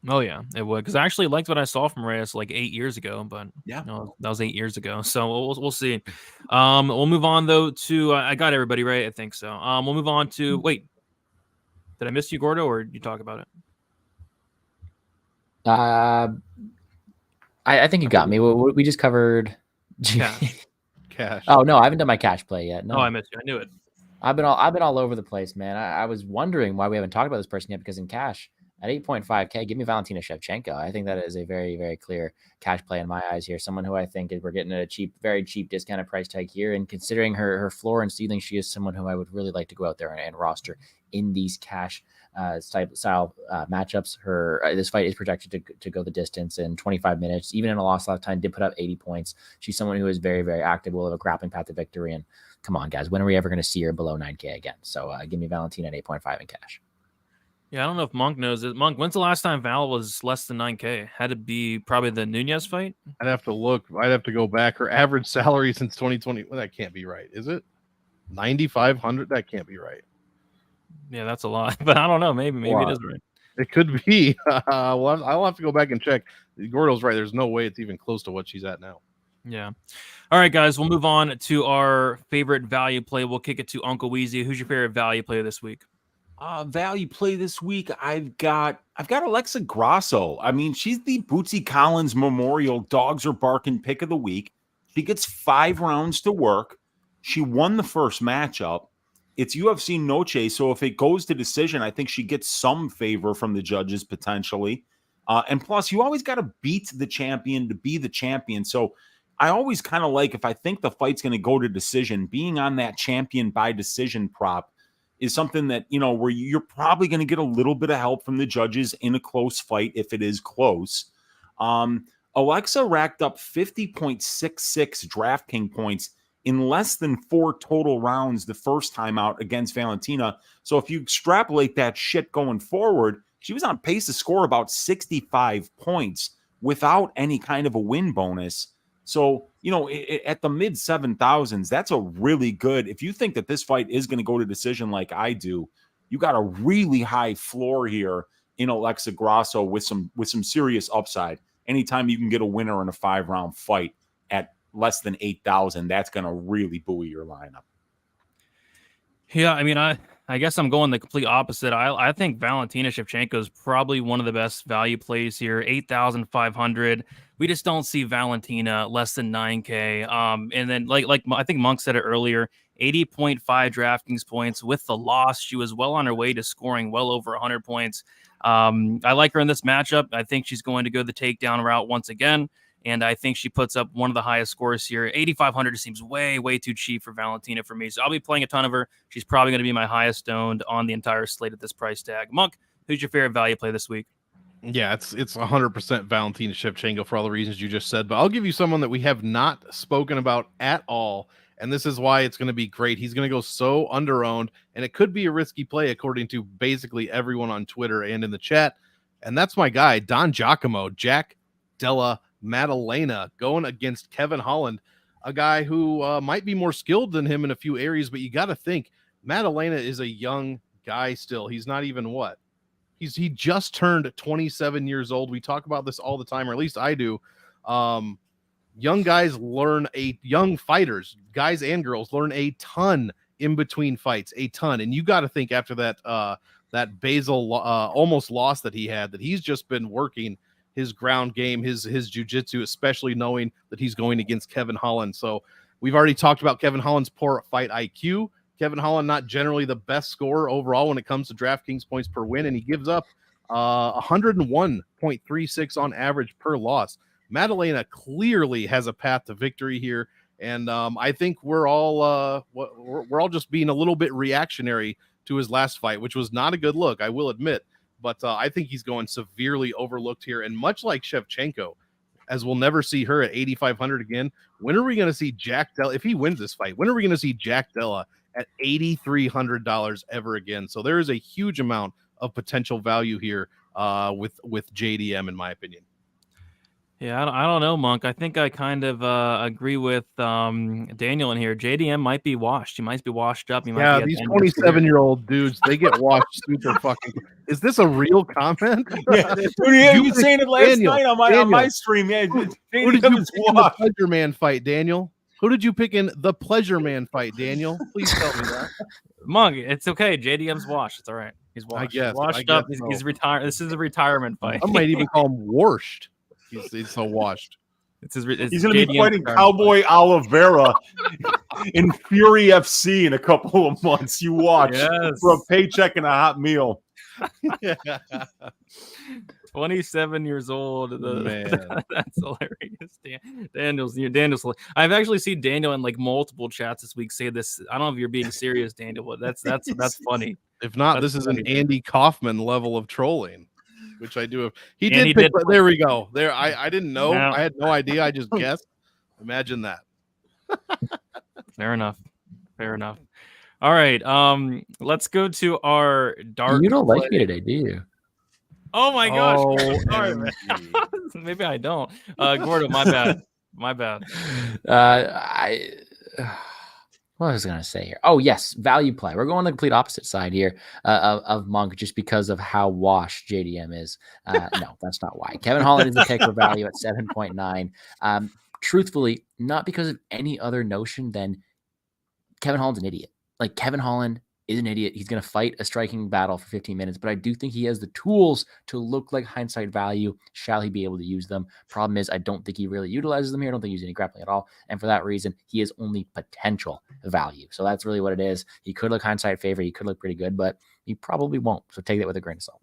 Oh, yeah, it would. Because I actually liked what I saw from Reyes like 8 years ago, but yeah, that was 8 years ago. So we'll see. We'll move on, though, to I got everybody right. I think so. We'll move on to wait. Did I miss you, Gordo, or did you talk about it? I think you got me. We just covered cash. Oh no, I haven't done my cash play yet. No, I missed you. I knew it. I've been all over the place, man. I was wondering why we haven't talked about this person yet, because in cash at 8.5K, give me Valentina Shevchenko. I think that is a very, very clear cash play in my eyes here. Someone who I think we're getting at a very cheap discounted price tag here. And considering her floor and ceiling, she is someone who I would really like to go out there and roster in these cash style matchups. This fight is projected to go the distance in 25 minutes. Even in a loss lifetime, did put up 80 points. She's someone who is very, very active, will have a grappling path to victory. And come on, guys, when are we ever going to see her below 9K again? So give me Valentina at 8.5 in cash. Yeah, I don't know if Monk knows it. Monk, when's the last time Val was less than 9K? Had to be probably the Nunez fight? I'd have to look. I'd have to go back. Her average salary since 2020. Well, that can't be right, is it? 9,500? That can't be right. Yeah, that's a lot. But I don't know. Maybe it is right. It could be. Well, I'll have to go back and check. Gordo's right. There's no way it's even close to what she's at now. Yeah. All right, guys, we'll move on to our favorite value play. We'll kick it to Uncle Weezy. Who's your favorite value play this week? Value play this week. I've got Alexa Grasso. I mean, she's the Bootsy Collins Memorial Dogs Are Barking pick of the week. She gets 5 rounds to work. She won the first matchup. It's UFC Noche, so if it goes to decision, I think she gets some favor from the judges potentially. And plus, you always got to beat the champion to be the champion. So I always kind of like, if I think the fight's going to go to decision, being on that champion by decision prop is something that, where you're probably going to get a little bit of help from the judges in a close fight if it is close. Alexa racked up 50.66 DraftKings points in less than 4 total rounds the first time out against Valentina. So if you extrapolate that shit going forward, she was on pace to score about 65 points without any kind of a win bonus. So, at the mid 7,000s, that's a really good. If you think that this fight is going to go to decision like I do, you got a really high floor here in Alexa Grasso with some serious upside. Anytime you can get a winner in a 5-round fight at less than 8,000, that's going to really buoy your lineup. Yeah, I mean, I guess I'm going the complete opposite. I think Valentina Shevchenko is probably one of the best value plays here. 8,500. We just don't see Valentina less than 9K. And then like I think Monk said it earlier, 80.5 DraftKings points. With the loss, she was well on her way to scoring well over 100 points. I like her in this matchup. I think she's going to go the takedown route once again. And I think she puts up one of the highest scores here. 8,500 seems way, way too cheap for Valentina for me. So I'll be playing a ton of her. She's probably going to be my highest owned on the entire slate at this price tag. Monk, who's your favorite value play this week? Yeah, it's 100% Valentina Shevchenko for all the reasons you just said. But I'll give you someone that we have not spoken about at all. And this is why it's going to be great. He's going to go so under-owned, and it could be a risky play according to basically everyone on Twitter and in the chat. And that's my guy, Don Giacomo, Jack Della Maddalena, going against Kevin Holland, a guy who might be more skilled than him in a few areas, but you got to think Maddalena is a young guy still. He's not even he just turned 27 years old. We talk about this all the time, or at least I do. Young guys young fighters, guys and girls, learn a ton in between fights, a ton. And you got to think after that Basel almost loss that he had, that he's just been working his ground game, his jiu-jitsu, especially knowing that he's going against Kevin Holland. So we've already talked about Kevin Holland's poor fight IQ. Kevin Holland, not generally the best scorer overall when it comes to DraftKings points per win, and he gives up 101.36 on average per loss. Maddalena clearly has a path to victory here, and I think we're all just being a little bit reactionary to his last fight, which was not a good look, I will admit. But I think he's going severely overlooked here. And much like Shevchenko, as we'll never see her at 8,500 again, when are we going to see Jack Della? If he wins this fight, when are we going to see Jack Della at $8,300 ever again? So there is a huge amount of potential value here with JDM, in my opinion. Yeah, I don't know, Monk. I think I kind of agree with Daniel in here. JDM might be washed. He might be washed up. He might be these 27-year-old dudes, they get washed super fucking. Is this a real comment? Yeah, you were saying it last night on my stream. Yeah, who did you pick in the Pleasure Man fight, Daniel? Who did you pick in the Pleasure Man fight, Daniel? Please tell me that. Monk, it's okay. JDM's washed. It's all right. He's washed. I guess. Washed up. He's retired. This is a retirement fight. I might even call him washed. He's so washed. He's going to be fighting Cowboy Oliveira in Fury FC in a couple of months. You watch for a paycheck and a hot meal. 27 years old. Man. That's hilarious. Daniel's. I've actually seen Daniel in like multiple chats this week say this. I don't know if you're being serious, Daniel, but that's funny. If not, this is an Andy Kaufman level of trolling. Which I do have. He did pick, but there we go. There, I didn't know. No. I had no idea. I just guessed. Imagine that. Fair enough. All right. Let's go to our dark. You don't like me today, do you? Oh my gosh. Sorry, man. Maybe I don't. Gordo, my bad. What was I going to say here? Oh, yes, value play. We're going the complete opposite side here of Monk just because of how washed JDM is. No, that's not why. Kevin Holland is the pick for value at 7.9. truthfully, not because of any other notion than Kevin Holland's an idiot. Like, Kevin Holland is an idiot. He's going to fight a striking battle for 15 minutes, but I do think he has the tools to look like hindsight value. Shall he be able to use them? Problem is, I don't think he really utilizes them here. I don't think he's any grappling at all. And for that reason, he is only potential value. So that's really what it is. He could look hindsight favor. He could look pretty good, but he probably won't. So take that with a grain of salt.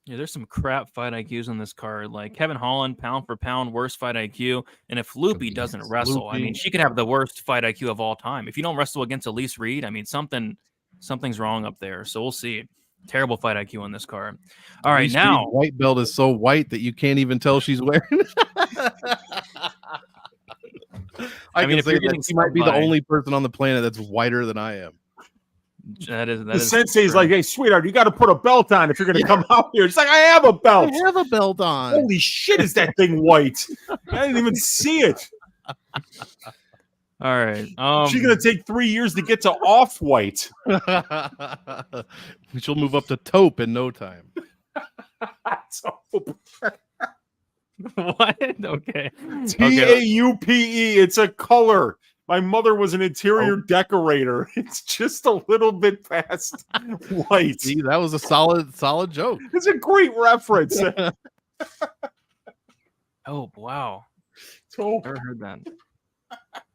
Yeah, there's some crap fight IQs on this card. Like Kevin Holland, pound for pound, worst fight IQ. And if Lupita doesn't wrestle, I mean, she could have the worst fight IQ of all time. If you don't wrestle against Elise Reed, I mean, something's wrong up there. So we'll see. Terrible fight IQ on this card. All right, now white belt is so white that you can't even tell she's wearing it. I mean, if you're getting, she might be the only person on the planet that's whiter than I am. That is the sensei's like, hey, sweetheart, you got to put a belt on if you're going to come out here. It's like, I have a belt. I have a belt on. Holy shit, is that thing white? I didn't even see it. All right. She's going to take 3 years to get to off-white. She'll move up to taupe in no time. What? Okay. Taupe. It's a color. My mother was an interior decorator. It's just a little bit past white. See, that was a solid joke. It's a great reference. Oh, wow. Taupe. Never heard that.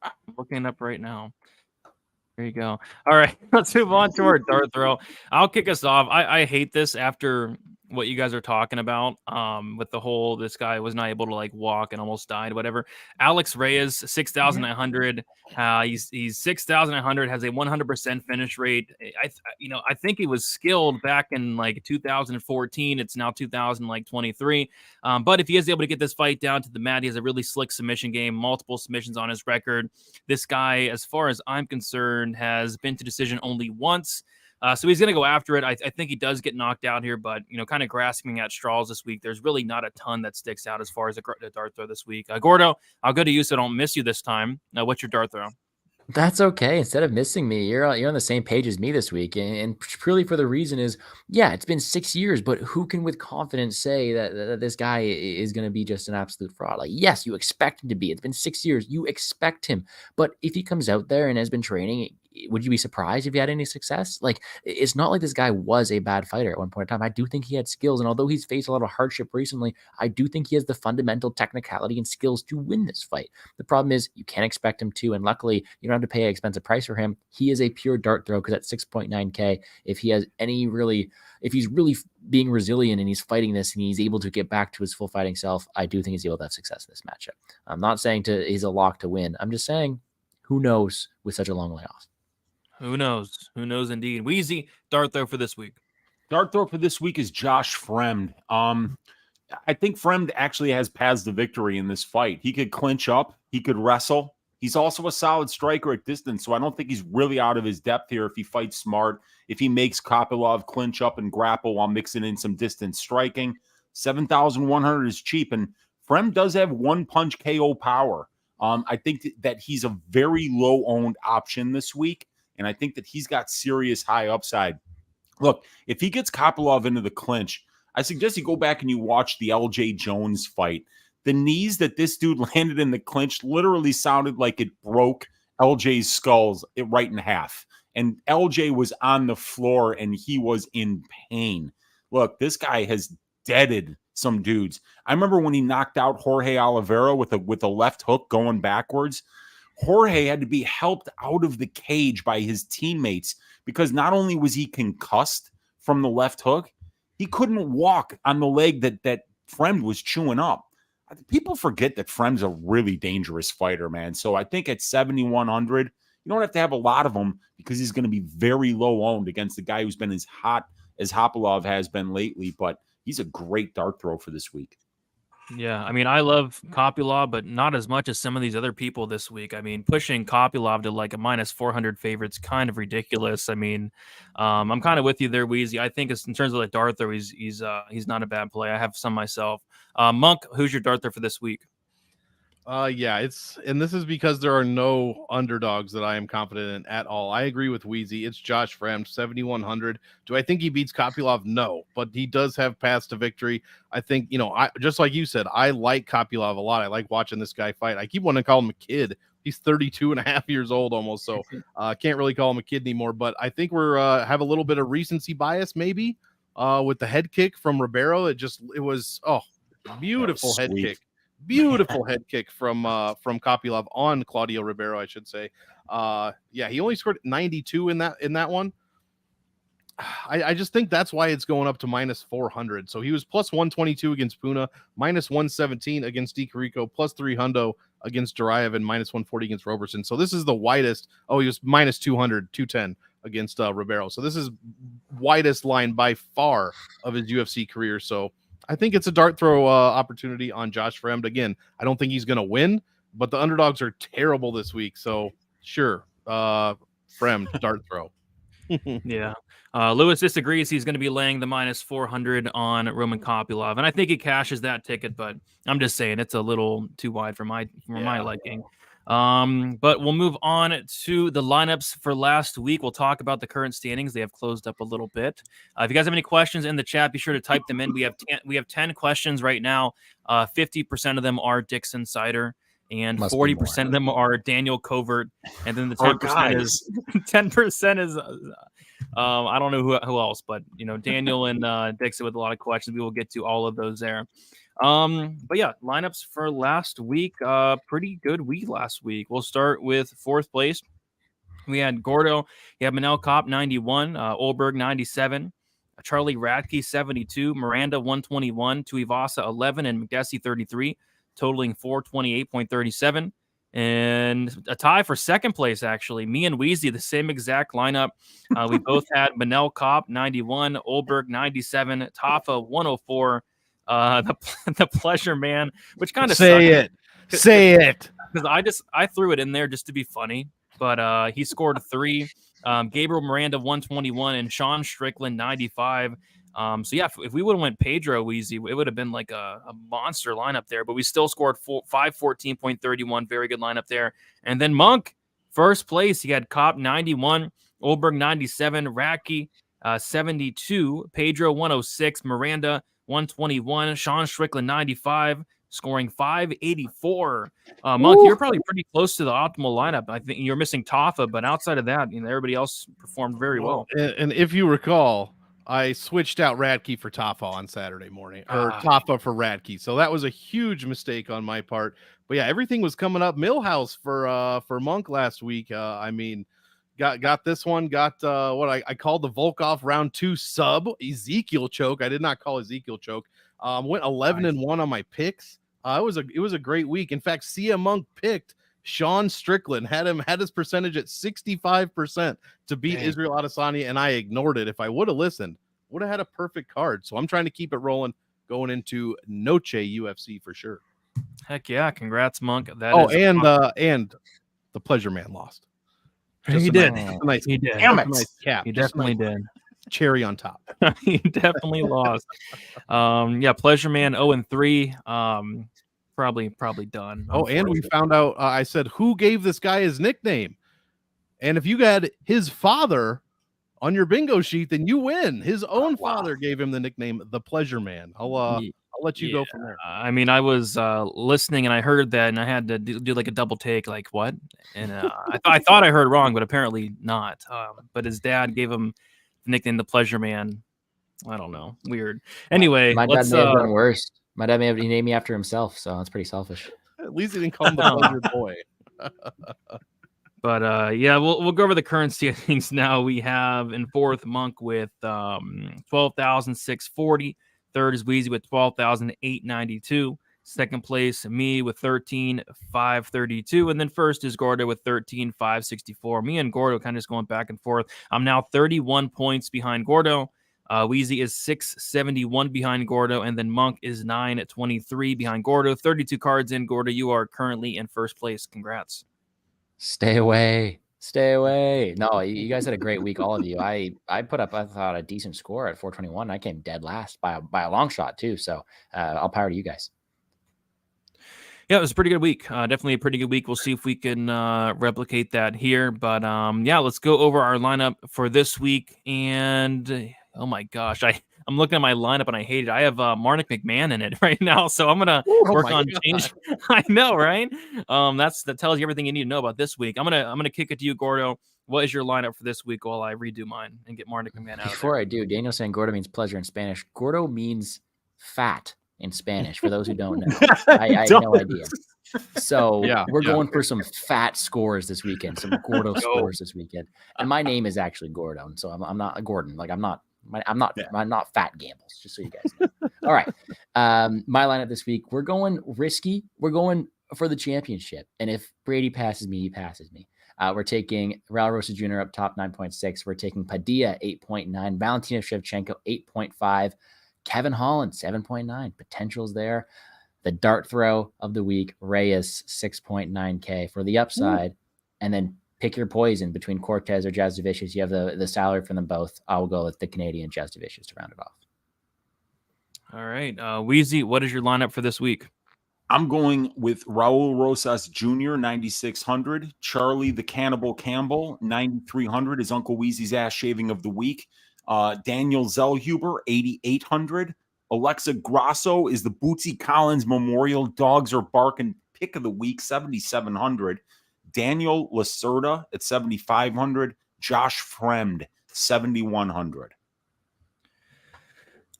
I'm looking up right now. There you go. All right, let's move on to our dart throw. I'll kick us off. I hate this after what you guys are talking about with the whole this guy was not able to like walk and almost died, whatever. Alex Reyes, 6,900. He's 6,900, has a 100% finish rate. I think he was skilled back in like 2014. It's now 2023. But if he is able to get this fight down to the mat, he has a really slick submission game, multiple submissions on his record. This guy, as far as I'm concerned, has been to decision only once. So he's going to go after it. I think he does get knocked out here, but, kind of grasping at straws this week. There's really not a ton that sticks out as far as the dart throw this week. Gordo, I'll go to you so I don't miss you this time. What's your dart throw? That's okay. Instead of missing me, you're on the same page as me this week. And purely for the reason is, yeah, it's been 6 years, but who can with confidence say that this guy is going to be just an absolute fraud? Like, yes, you expect him to be. It's been 6 years. You expect him. But if he comes out there and has been training, would you be surprised if he had any success? Like, it's not like this guy was a bad fighter at one point in time. I do think he had skills. And although he's faced a lot of hardship recently, I do think he has the fundamental technicality and skills to win this fight. The problem is you can't expect him to. And luckily, you don't have to pay an expensive price for him. He is a pure dart throw because at 6.9K, if he's really being resilient and he's fighting this and he's able to get back to his full fighting self, I do think he's able to have success in this matchup. I'm not saying he's a lock to win. I'm just saying, who knows with such a long layoff. Who knows? Who knows indeed. Weezy, dart throw for this week. Dart throw for this week is Josh Fremd. I think Fremd actually has paths to victory in this fight. He could clinch up. He could wrestle. He's also a solid striker at distance, so I don't think he's really out of his depth here if he fights smart, if he makes Kopylov clinch up and grapple while mixing in some distance striking. 7,100 is cheap, and Fremd does have one-punch KO power. I think that he's a very low-owned option this week, and I think that he's got serious high upside. Look, if he gets Kopylov into the clinch, I suggest you go back and you watch the LJ Jones fight. The knees that this dude landed in the clinch literally sounded like it broke LJ's skulls right in half. And LJ was on the floor and he was in pain. Look, this guy has deaded some dudes. I remember when he knocked out Jorge Oliveira with a left hook going backwards. Jorge had to be helped out of the cage by his teammates because not only was he concussed from the left hook, he couldn't walk on the leg that Fremd was chewing up. People forget that Fremd's a really dangerous fighter, man. So I think at 7,100, you don't have to have a lot of them because he's going to be very low owned against the guy who's been as hot as Kopylov has been lately. But he's a great dart throw for this week. Yeah, I mean, I love Kopylov, but not as much as some of these other people this week. I mean, pushing Kopylov to like a minus 400 favorite's kind of ridiculous. I mean, I'm kind of with you there, Weezy. I think in terms of the dart throw, he's not a bad play. I have some myself. Monk, who's your dart throw for this week? Yeah, and this is because there are no underdogs that I am confident in at all. I agree with Weezy. It's Josh Fremd, 7,100. Do I think he beats Kopylov? No, but he does have paths to victory. I think, I just like you said, I like Kopylov a lot. I like watching this guy fight. I keep wanting to call him a kid. He's 32 and a half years old almost, so can't really call him a kid anymore. But I think we're have a little bit of recency bias maybe with the head kick from Ribeiro. It was beautiful head kick. Beautiful head kick from Kopylov on Claudio Ribeiro, I should say. Yeah, he only scored 92 in that one. I just think that's why it's going up to minus 400. So he was plus 122 against Puna, minus 117 against DiCarico, plus 300 against Jurayev, and minus 140 against Roberson. So this is the widest. Oh, he was minus 200, 210 against Ribeiro. So this is widest line by far of his UFC career. So I think it's a dart throw opportunity on Josh Fremd. Again, I don't think he's going to win, but the underdogs are terrible this week. So sure, Fremd, dart throw. Yeah. Lewis disagrees. He's going to be laying the minus 400 on Roman Kopylov, and I think he cashes that ticket, but I'm just saying it's a little too wide for my liking. But we'll move on to the lineups for last week. We'll talk about the current standings. They have closed up a little bit. If you guys have any questions in the chat, be sure to type them in. We have 10 questions right now. 50% of them are Dixon Sider, and 40% of them are Daniel Covert, and then the 10% is 10% is I don't know who else, but Daniel and Dixon with a lot of questions. We will get to all of those there. But yeah, lineups for last week. Pretty good week last week. We'll start with fourth place. We had Gordo. You have Manel Kopp 91, Olberg 97, Charlie Radke 72, Miranda 121, Tuivasa 11, and McDessie 33, totaling 428.37. And a tie for second place, actually. Me and Weezy, the same exact lineup. We both had Manel Kopp 91, Olberg 97, Tafa 104. The Pleasure Man, which kind of say it because I threw it in there just to be funny, but he scored 3. Gabriel Miranda 121 and Sean Strickland 95. So yeah, if we would have went Pedro Weezy, it would have been like a monster lineup there, but we still scored 514.31. Very good lineup there. And then Monk, first place, he had Kopp 91, Olberg 97, Radke 72, Pedro 106, Miranda 121, Sean Strickland 95, scoring 584. Monk, you're probably pretty close to the optimal lineup. I think you're missing Tafa, but outside of that, everybody else performed very well. And if you recall, I switched out Radke for Tafa on Saturday morning, or Tafa for Radke. So that was a huge mistake on my part. But yeah, everything was coming up. Millhouse for Monk last week. Got this one. Got what I called the Volkov round 2 sub Ezekiel choke. I did not call Ezekiel choke. Went 11-1 on my picks. It was a great week. In fact, CM Monk picked Sean Strickland, had his percentage at 65% to beat Israel Adesanya, and I ignored it. If I would have listened, would have had a perfect card. So I'm trying to keep it rolling going into Noche UFC for sure. Heck yeah! Congrats, Monk. And the Pleasure Man lost. He did. He did. Damn it. Nice cap. He definitely did. Cherry on top. He definitely lost. Yeah, Pleasure Man 0-3. Probably done. Oh, and we found out. I said, who gave this guy his nickname? And if you had his father on your bingo sheet, then you win. His own father gave him the nickname, the Pleasure Man. I'll let you go from there. I mean, I was listening and I heard that, and I had to do like a double take, like what? And I thought I heard wrong, but apparently not. But his dad gave him the nickname, the Pleasure Man. I don't know. Weird. Anyway, my dad may have done worse. My dad he named me after himself, so that's pretty selfish. At least he didn't call him the Pleasure Boy. But yeah, we'll go over the current standings now. We have in fourth Monk with 12,640. Third is Weezy with 12,892. Second place, me with 13,532. And then first is Gordo with 13,564. Me and Gordo kind of just going back and forth. I'm now 31 points behind Gordo. Weezy is 671 behind Gordo, and then Monk is 923 behind Gordo. 32 cards in. Gordo, you are currently in first place. Congrats. Stay away. No, you guys had a great week, all of you. I put up, I thought, a decent score at 421. I came dead last by a long shot too. So I'll power to you guys. Yeah, it was a pretty good week. Definitely a pretty good week. We'll see if we can replicate that here. But yeah, let's go over our lineup for this week. And oh my gosh, I'm looking at my lineup and I hate it. I have Marnik McMahon in it right now, so I'm gonna work on change. I know, right? That tells you everything you need to know about this week. I'm gonna kick it to you, Gordo. What is your lineup for this week while I redo mine and get Marnik McMahon out? Before I do, Daniel saying Gordo means pleasure in Spanish. Gordo means fat in Spanish, for those who don't know. I had no idea. So we're going for some fat scores this weekend, some Gordo scores this weekend. And my name is actually Gordo, and so I'm not a Gordon. Like I'm not Fat Gambles, just so you guys know. All right. My lineup this week, we're going risky. We're going for the championship. And if Brady passes me, he passes me. We're taking Raul Rosas Jr. up top 9.6. We're taking Padilla 8.9, Valentina Shevchenko 8.5, Kevin Holland 7.9. Potentials there. The dart throw of the week, Reyes 6.9K for the upside. And then pick your poison between Cortez or Jasdovicius. You have the salary from them both. I will go with the Canadian Jasdovicius to round it off. All right. Weezy, what is your lineup for this week? I'm going with Raul Rosas Jr., 9,600. Charlie the Cannibal Campbell, 9,300. His Uncle Weezy's ass shaving of the week. Daniel Zellhuber, 8,800. Alexa Grasso is the Bootsy Collins Memorial Dogs Are Barking pick of the week, 7,700. Daniel Lacerda at 7,500. Josh Fremd, 7,100.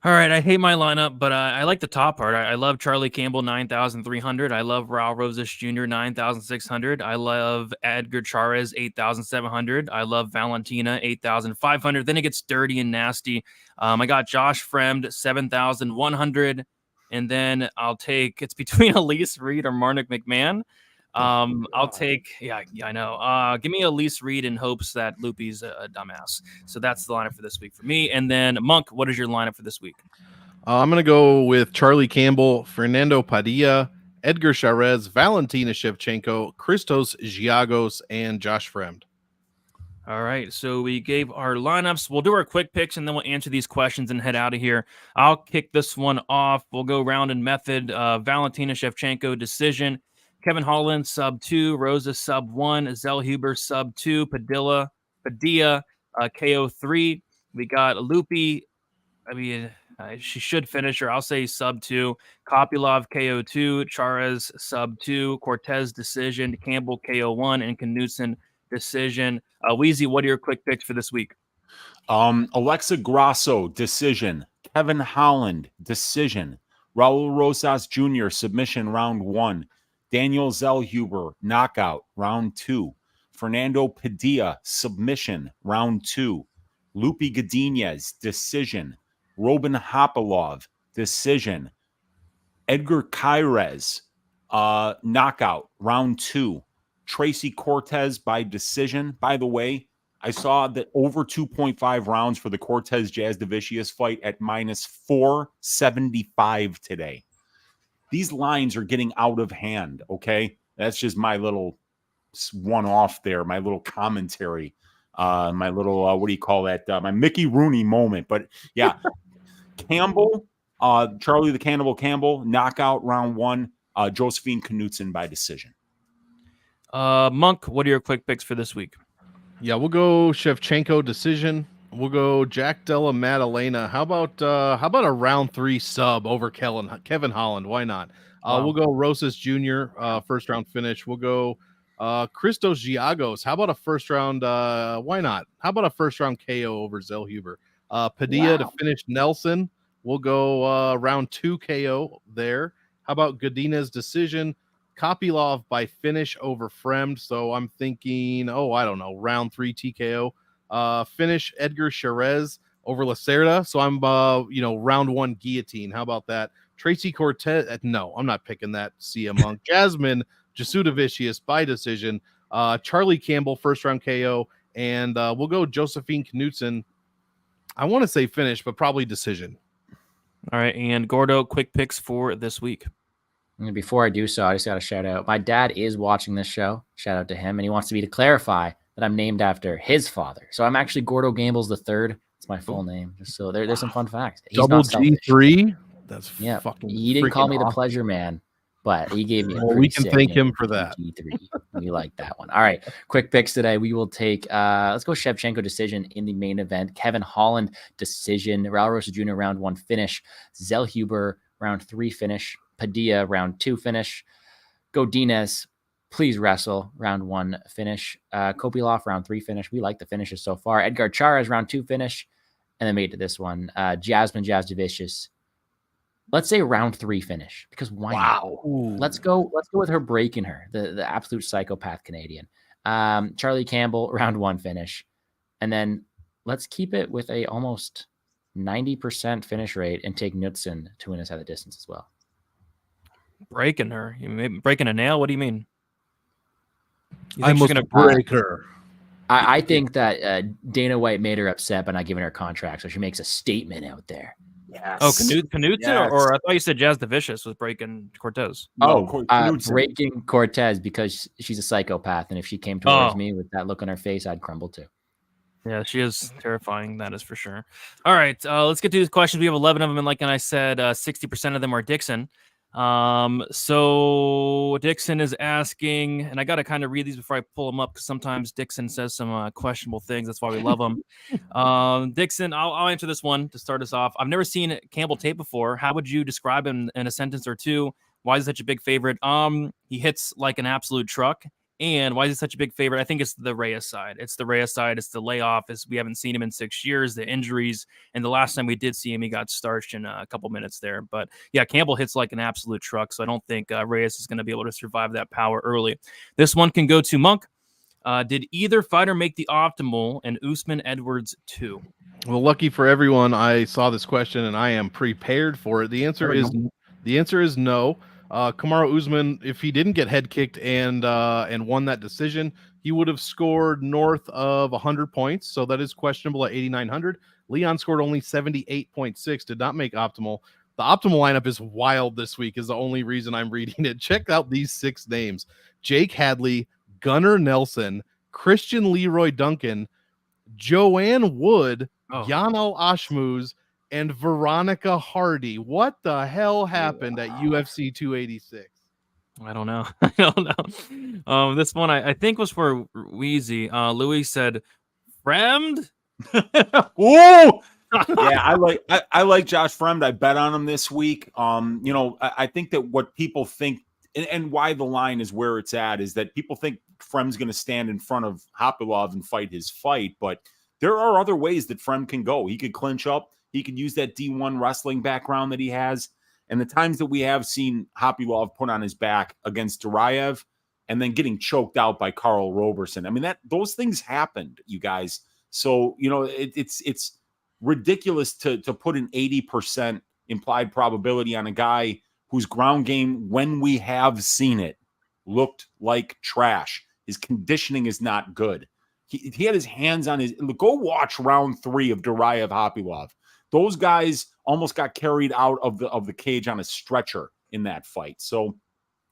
All right, I hate my lineup, but I like the top part. I love Charlie Campbell, 9,300. I love Raul Rosas Jr., 9,600. I love Edgar Cháirez, 8,700. I love Valentina, 8,500. Then it gets dirty and nasty. I got Josh Fremd, 7,100. And then I'll take, it's between Elise Reed or Marnik McMahon. I'll take, I know. Give me Elise Reed in hopes that Loopy's a dumbass. So that's the lineup for this week for me. And then Monk, what is your lineup for this week? I'm going to go with Charlie Campbell, Fernando Padilla, Edgar Cháirez, Valentina Shevchenko, Christos, Giagos, and Josh Fremd. All right, so we gave our lineups. We'll do our quick picks, and then we'll answer these questions and head out of here. I'll kick this one off. We'll go round and method. Valentina Shevchenko, decision. Kevin Holland, sub 2. Rosa, sub 1. Zellhuber, sub 2. Padilla, KO 3. We got Loopy. I mean, she should finish her. I'll say sub 2. Kopylov, KO 2. Cháirez, sub 2. Cortez, decision. Campbell, KO 1. And Knudsen, decision. Weezy, what are your quick picks for this week? Alexa Grasso, decision. Kevin Holland, decision. Raul Rosas Jr., submission, round 1. Daniel Zellhuber, knockout, round 2. Fernando Padilla, submission, round 2. Lupi Godinez, decision. Robin Kopylov, decision. Edgar Cháirez, knockout, round 2. Tracy Cortez by decision. By the way, I saw that over 2.5 rounds for the Cortez Jasdovicius fight at minus 475 today. These lines are getting out of hand, okay? That's just my little one-off there, my little commentary, my little, what do you call that? My Mickey Rooney moment. But, yeah, Campbell, Charlie the Cannibal Campbell, knockout, round 1. Josephine Knudsen by decision. Monk, what are your quick picks for this week? Yeah, we'll go Shevchenko, decision. We'll go Jack Della Maddalena. How about a round 3 sub over Kevin Holland? Why not? Wow. We'll go Rosas Jr. First round finish. We'll go Christos Giagos. How about a first round? Why not? How about a first round KO over Zellhuber? Padilla to finish Nelson. We'll go round 2 KO there. How about Godinez, decision? Kopylov by finish over Fremd. So I'm thinking, I don't know, round 3 TKO. Finish Edgar Cháirez over Lacerda. So I'm, round 1 guillotine. How about that? Tracy Cortez. No, I'm not picking that. CM Monk. Jasmine Jasudavicius by decision. Charlie Campbell, first round KO. And we'll go Josephine Knudsen. I want to say finish, but probably decision. All right. And Gordo, quick picks for this week. And before I do so, I just got to shout out. My dad is watching this show. Shout out to him. And he wants me to clarify that I'm named after his father. So I'm actually Gordo Gambles III. It's my full name. Just so there's some fun facts. He's Double G3. That's yeah. fucking. He didn't call me awesome. the pleasure man. but he gave me a Well, pretty we can sick thank name, him for that. GT3. We like that one. All right, quick picks today. We will take, let's go Shevchenko decision in the main event. Kevin Holland decision. Raul Rosas Jr. round 1 finish. Zellhuber round 3 finish. Padilla round 2 finish. Godinez, please wrestle round 1 finish. Kopylov round 3 finish. We like the finishes so far. Edgar Cháirez round 2 finish. And then made it to this one. Jasmine Jasdevicius. Let's say round 3 finish, because why not? Let's go with her breaking her, the absolute psychopath Canadian. Charlie Campbell, round 1 finish. And then let's keep it with a almost 90% finish rate and take Knudsen to win us at the distance as well. Breaking her? You mean breaking a nail? What do you mean? You I think she's must gonna break her. I think that Dana White made her upset by not giving her a contract, so she makes a statement out there. Yes. Oh, Knudsen, Yes. or I thought you said Jazz the Vicious was breaking Cortez. No, Knudsen. Breaking Cortez because she's a psychopath, and if she came towards me with that look on her face, I'd crumble too. Yeah, she is terrifying. That is for sure. All right, let's get to these questions. We have 11 of them, and like I said, 60% of them are Dixon. So Dixon is asking, and I got to kind of read these before I pull them up because sometimes Dixon says some questionable things. That's why we love him. Dixon, I'll answer this one to start us off. I've never seen Campbell tape before. How would you describe him in a sentence or two? Why is he such a big favorite? He hits like an absolute truck. And why is he such a big favorite? I think it's the Reyes side. It's the Reyes side. It's the layoff. We haven't seen him in 6 years, the injuries. And the last time we did see him, he got starched in a couple minutes there. But yeah, Campbell hits like an absolute truck. So I don't think Reyes is going to be able to survive that power early. This one can go to Monk. Did either fighter make the optimal and Usman Edwards too? Well, lucky for everyone, I saw this question and I am prepared for it. The answer is no. Kamaru Usman, if he didn't get head kicked and won that decision, he would have scored north of 100 points. So that is questionable at 8,900. Leon scored only 78.6, did not make optimal. The optimal lineup is wild this week is the only reason I'm reading it. Check out these 6 names: Jake Hadley, Gunnar Nelson, Christian Leroy Duncan, Joanne Wood, Yano Ashmuz, and Veronica Hardy. What the hell happened at UFC 286? I don't know. I don't know. This one I think was for Weezy. Louis said, Fremd? Ooh! Yeah, I like Josh Fremd. I bet on him this week. I think that what people think and why the line is where it's at is that people think Fremd's going to stand in front of Kopylov and fight his fight, but there are other ways that Fremd can go. He could clinch up. He could use that D1 wrestling background that he has. And the times that we have seen Kopylov put on his back against Duraev and then getting choked out by Karl Roberson. I mean, those things happened, you guys. So, it's ridiculous to put an 80% implied probability on a guy whose ground game, when we have seen it, looked like trash. His conditioning is not good. He had his hands on his... Go watch round 3 of Duraev Kopylov. Those guys almost got carried out of the cage on a stretcher in that fight. So,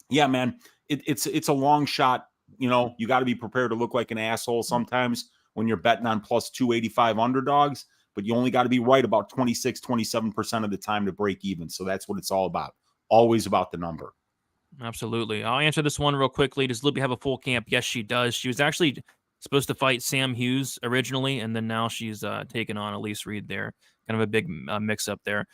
yeah, man, it's a long shot. You got to be prepared to look like an asshole sometimes when you're betting on plus 285 underdogs, but you only got to be right about 27% of the time to break even. So that's what it's all about. Always about the number. Absolutely. I'll answer this one real quickly. Does Libby have a full camp? Yes, she does. She was actually supposed to fight Sam Hughes originally, and then now she's taken on Elise Reed there. Kind of a big mix-up there.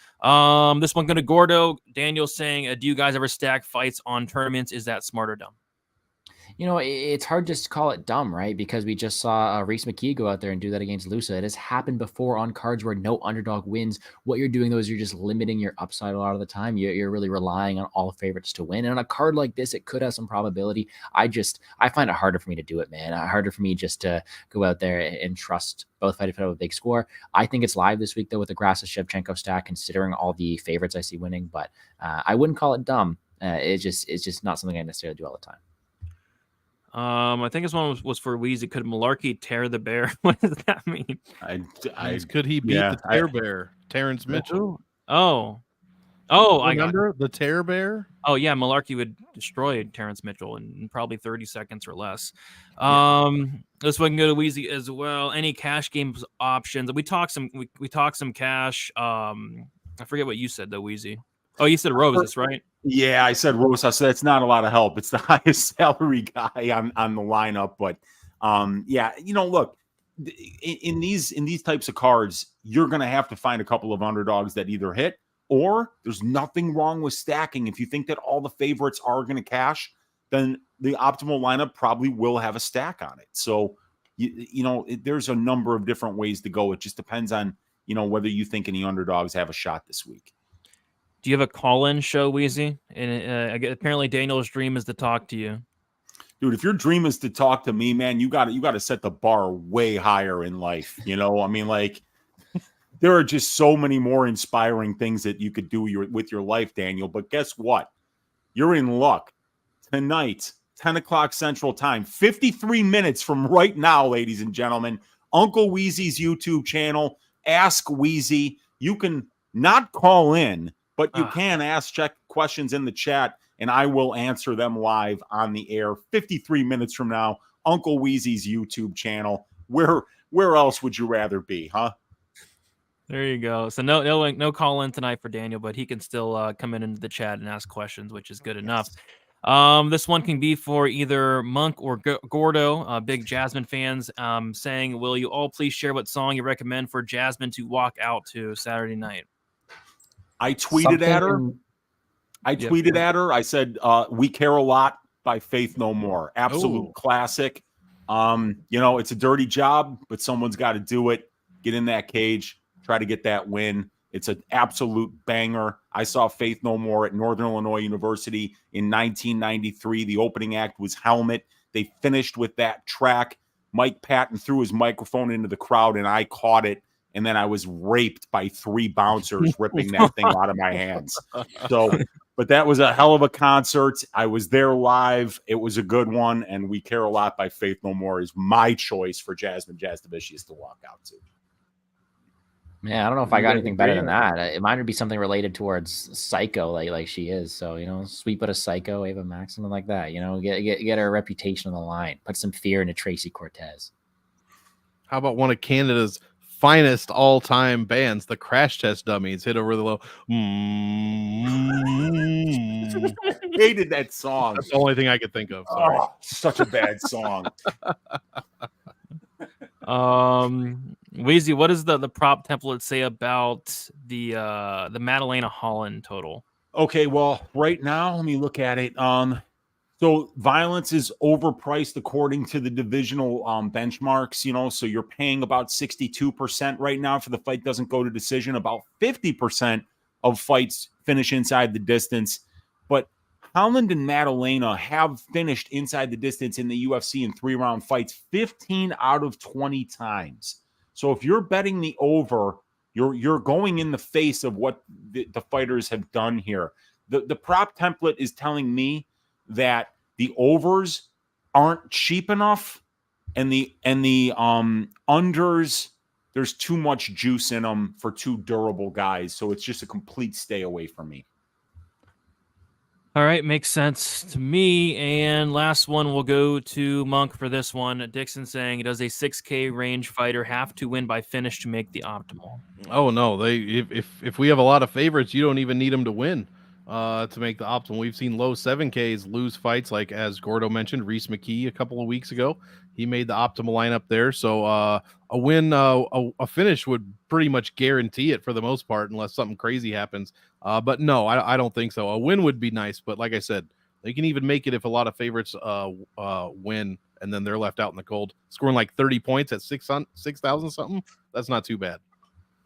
This one going to Gordo. Daniel saying, do you guys ever stack fights on tournaments? Is that smart or dumb? It's hard just to call it dumb, right? Because we just saw Reese McKee go out there and do that against Lusa. It has happened before on cards where no underdog wins. What you're doing, though, is you're just limiting your upside a lot of the time. You're really relying on all favorites to win. And on a card like this, it could have some probability. I find it harder for me to do it, man. Harder for me just to go out there and trust both fighters with a big score. I think it's live this week, though, with the Grasso Shevchenko stack, considering all the favorites I see winning. But I wouldn't call it dumb. It's just not something I necessarily do all the time. I think this one was for Weezy. Could Malarkey tear the bear? What does that mean? Could he beat the tear bear, Terrence Mitchell? Oh, remember the tear bear? Oh yeah, Malarkey would destroy Terrence Mitchell in probably 30 seconds or less. This one can go to Weezy as well. Any cash games options? We talked some cash. I forget what you said though, Weezy. Oh, you said Rosas, right? Yeah, I said Rosas. So that's not a lot of help. It's the highest salary guy on the lineup. But yeah, look, in these types of cards, you're going to have to find a couple of underdogs that either hit, or there's nothing wrong with stacking. If you think that all the favorites are going to cash, then the optimal lineup probably will have a stack on it. So, there's a number of different ways to go. It just depends on, whether you think any underdogs have a shot this week. Do you have a call-in show, Weezy? And apparently Daniel's dream is to talk to you. Dude, if your dream is to talk to me, man, you got to set the bar way higher in life. I mean, like, there are just so many more inspiring things that you could do with your life, Daniel. But guess what? You're in luck. Tonight, 10 o'clock Central Time, 53 minutes from right now, ladies and gentlemen, Uncle Weezy's YouTube channel, Ask Weezy. You can not call in, but you can check questions in the chat, and I will answer them live on the air 53 minutes from now. Uncle Weezy's YouTube channel. Where else would you rather be, huh? There you go. So no call in tonight for Daniel, but he can still come into the chat and ask questions, which is good enough. This one can be for either Monk or Gordo, big Jasmine fans, saying, will you all please share what song you recommend for Jasmine to walk out to Saturday night? I tweeted at her. I said, We Care a Lot by Faith No More. Absolute classic. It's a dirty job, but someone's got to do it. Get in that cage, try to get that win. It's an absolute banger. I saw Faith No More at Northern Illinois University in 1993. The opening act was Helmet. They finished with that track. Mike Patton threw his microphone into the crowd, and I caught it. And then I was raped by 3 bouncers ripping that thing out of my hands. But that was a hell of a concert. I was there live. It was a good one. And We Care a Lot by Faith No More is my choice for Jasmine Jasdavicius to walk out to. Man, I don't know if I got anything better than that. It might be something related towards Psycho, like she is. So, sweet but a Psycho, Ava Max, something like that. Get her reputation on the line. Put some fear into Tracy Cortez. How about one of Canada's finest all-time bands, the Crash Test Dummies, hit over the low. Hated that song. That's the only thing I could think of. Sorry. Oh, such a bad song. Weezy, what does the prop template say about the Maddalena Holland total? Okay, well, right now, let me look at it. So violence is overpriced according to the divisional benchmarks, so you're paying about 62% right now for the fight doesn't go to decision. About 50% of fights finish inside the distance. But Holland and Maddalena have finished inside the distance in the UFC in 3-round fights 15 out of 20 times. So if you're betting the over, you're going in the face of what the fighters have done here. The prop template is telling me that the overs aren't cheap enough, and the unders, there's too much juice in them for 2 durable guys. So it's just a complete stay away from me. All right, makes sense to me. And last one, we'll go to Monk for this one. Dixon saying, does a 6K range fighter have to win by finish to make the optimal? Oh no, if we have a lot of favorites, you don't even need them to win to make the optimal. We've seen low 7Ks lose fights, like as Gordo mentioned, Reese McKee a couple of weeks ago. He made the optimal lineup there. So a win, a finish would pretty much guarantee it for the most part, unless something crazy happens. But no, I don't think so. A win would be nice, but like I said, they can even make it if a lot of favorites win and then they're left out in the cold, scoring like 30 points at 6,000 something. That's not too bad.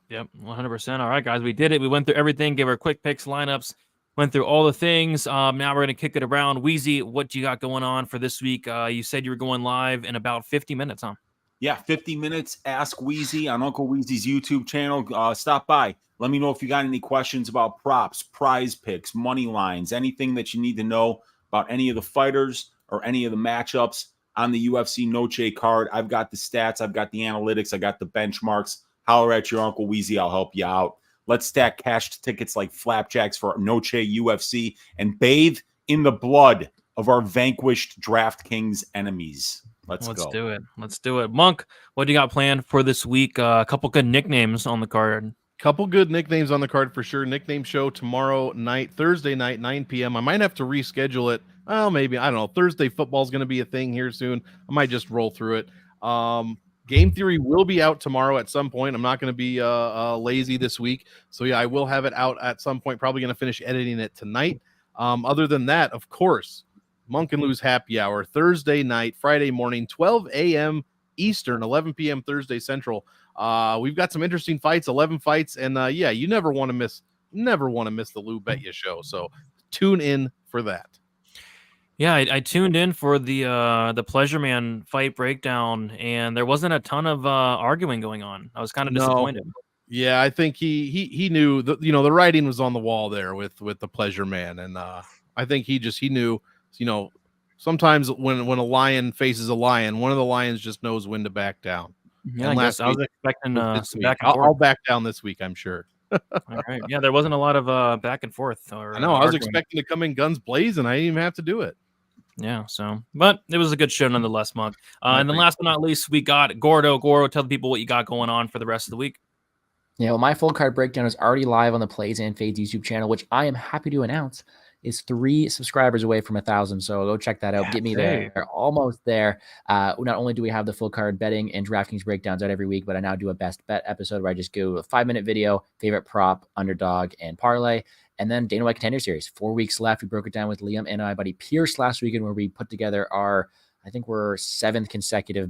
Yep, 100%. All right, guys, we did it. We went through everything, gave our quick picks, lineups, went through all the things. Now we're going to kick it around. Weezy, what do you got going on for this week? You said you were going live in about 50 minutes, huh? Yeah, 50 minutes. Ask Weezy on Uncle Weezy's YouTube channel. Stop by. Let me know if you got any questions about props, prize picks, money lines, anything that you need to know about any of the fighters or any of the matchups on the UFC Noche card. I've got the stats. I've got the analytics. I got the benchmarks. Holler at your Uncle Weezy. I'll help you out. Let's stack cash tickets like flapjacks for Noche UFC and bathe in the blood of our vanquished DraftKings enemies. Let's go. Do it. Let's do it. Monk, what do you got planned for this week? A couple good nicknames on the card. Couple good nicknames on the card for sure. Nickname show tomorrow night, Thursday night, 9 p.m. I might have to reschedule it. Well, maybe, I don't know. Thursday football is going to be a thing here soon. I might just roll through it. Game Theory will be out tomorrow at some point. I'm not going to be lazy this week. So, yeah, I will have it out at some point. Probably going to finish editing it tonight. Other than that, of course, Monk and Lou's Happy Hour, Thursday night, Friday morning, 12 a.m. Eastern, 11 p.m. Thursday Central. We've got some interesting fights, 11 fights, and yeah, you never want to miss the Lou Bet You show. So tune in for that. Yeah, I tuned in for the Pleasure Man fight breakdown, and there wasn't a ton of arguing going on. I was kind of disappointed. Yeah, I think he knew the the writing was on the wall there with the Pleasure Man, and I think he knew, sometimes when a lion faces a lion, one of the lions just knows when to back down. Yeah, I was expecting some back and forth. I'll back down this week, I'm sure. All right. Yeah, there wasn't a lot of back and forth. I know. I was expecting to come in guns blazing. I didn't even have to do it. Yeah. So, but it was a good show nonetheless, Monk. And then last but not least, we got Gordo. Gordo, tell the people what you got going on for the rest of the week. Yeah, well, my full card breakdown is already live on the Plays and Fades YouTube channel, which I am happy to announce is 3 subscribers away from 1,000. So go check that out. Get me there. Almost there. Not only do we have the full card betting and DraftKings breakdowns out every week, but I now do a best bet episode where I just go a 5-minute video, favorite prop, underdog, and parlay. And then Dana White Contender Series. 4 weeks left. We broke it down with Liam and my buddy Pierce last weekend, where we put together our, I think we're 7th consecutive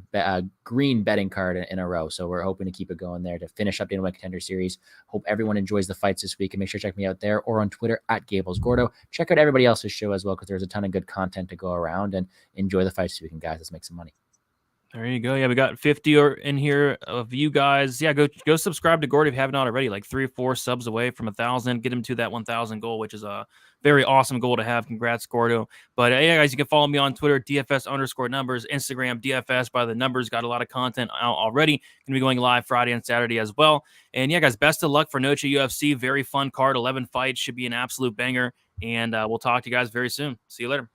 green betting card in a row. So we're hoping to keep it going there to finish up Dana White Contender Series. Hope everyone enjoys the fights this week, and make sure to check me out there or on Twitter at GablesGordo. Check out everybody else's show as well, because there's a ton of good content to go around, and enjoy the fights this weekend, guys. Let's make some money. There you go. Yeah, we got 50 in here of you guys. Yeah, go subscribe to Gordo if you haven't already. Like 3 or 4 subs away from 1,000. Get him to that 1,000 goal, which is a very awesome goal to have. Congrats, Gordo. But yeah, guys, you can follow me on Twitter, DFS_numbers, Instagram, DFS by the numbers. Got a lot of content out already. Going to be going live Friday and Saturday as well. And yeah, guys, best of luck for Noche UFC. Very fun card. 11 fights. Should be an absolute banger. And we'll talk to you guys very soon. See you later.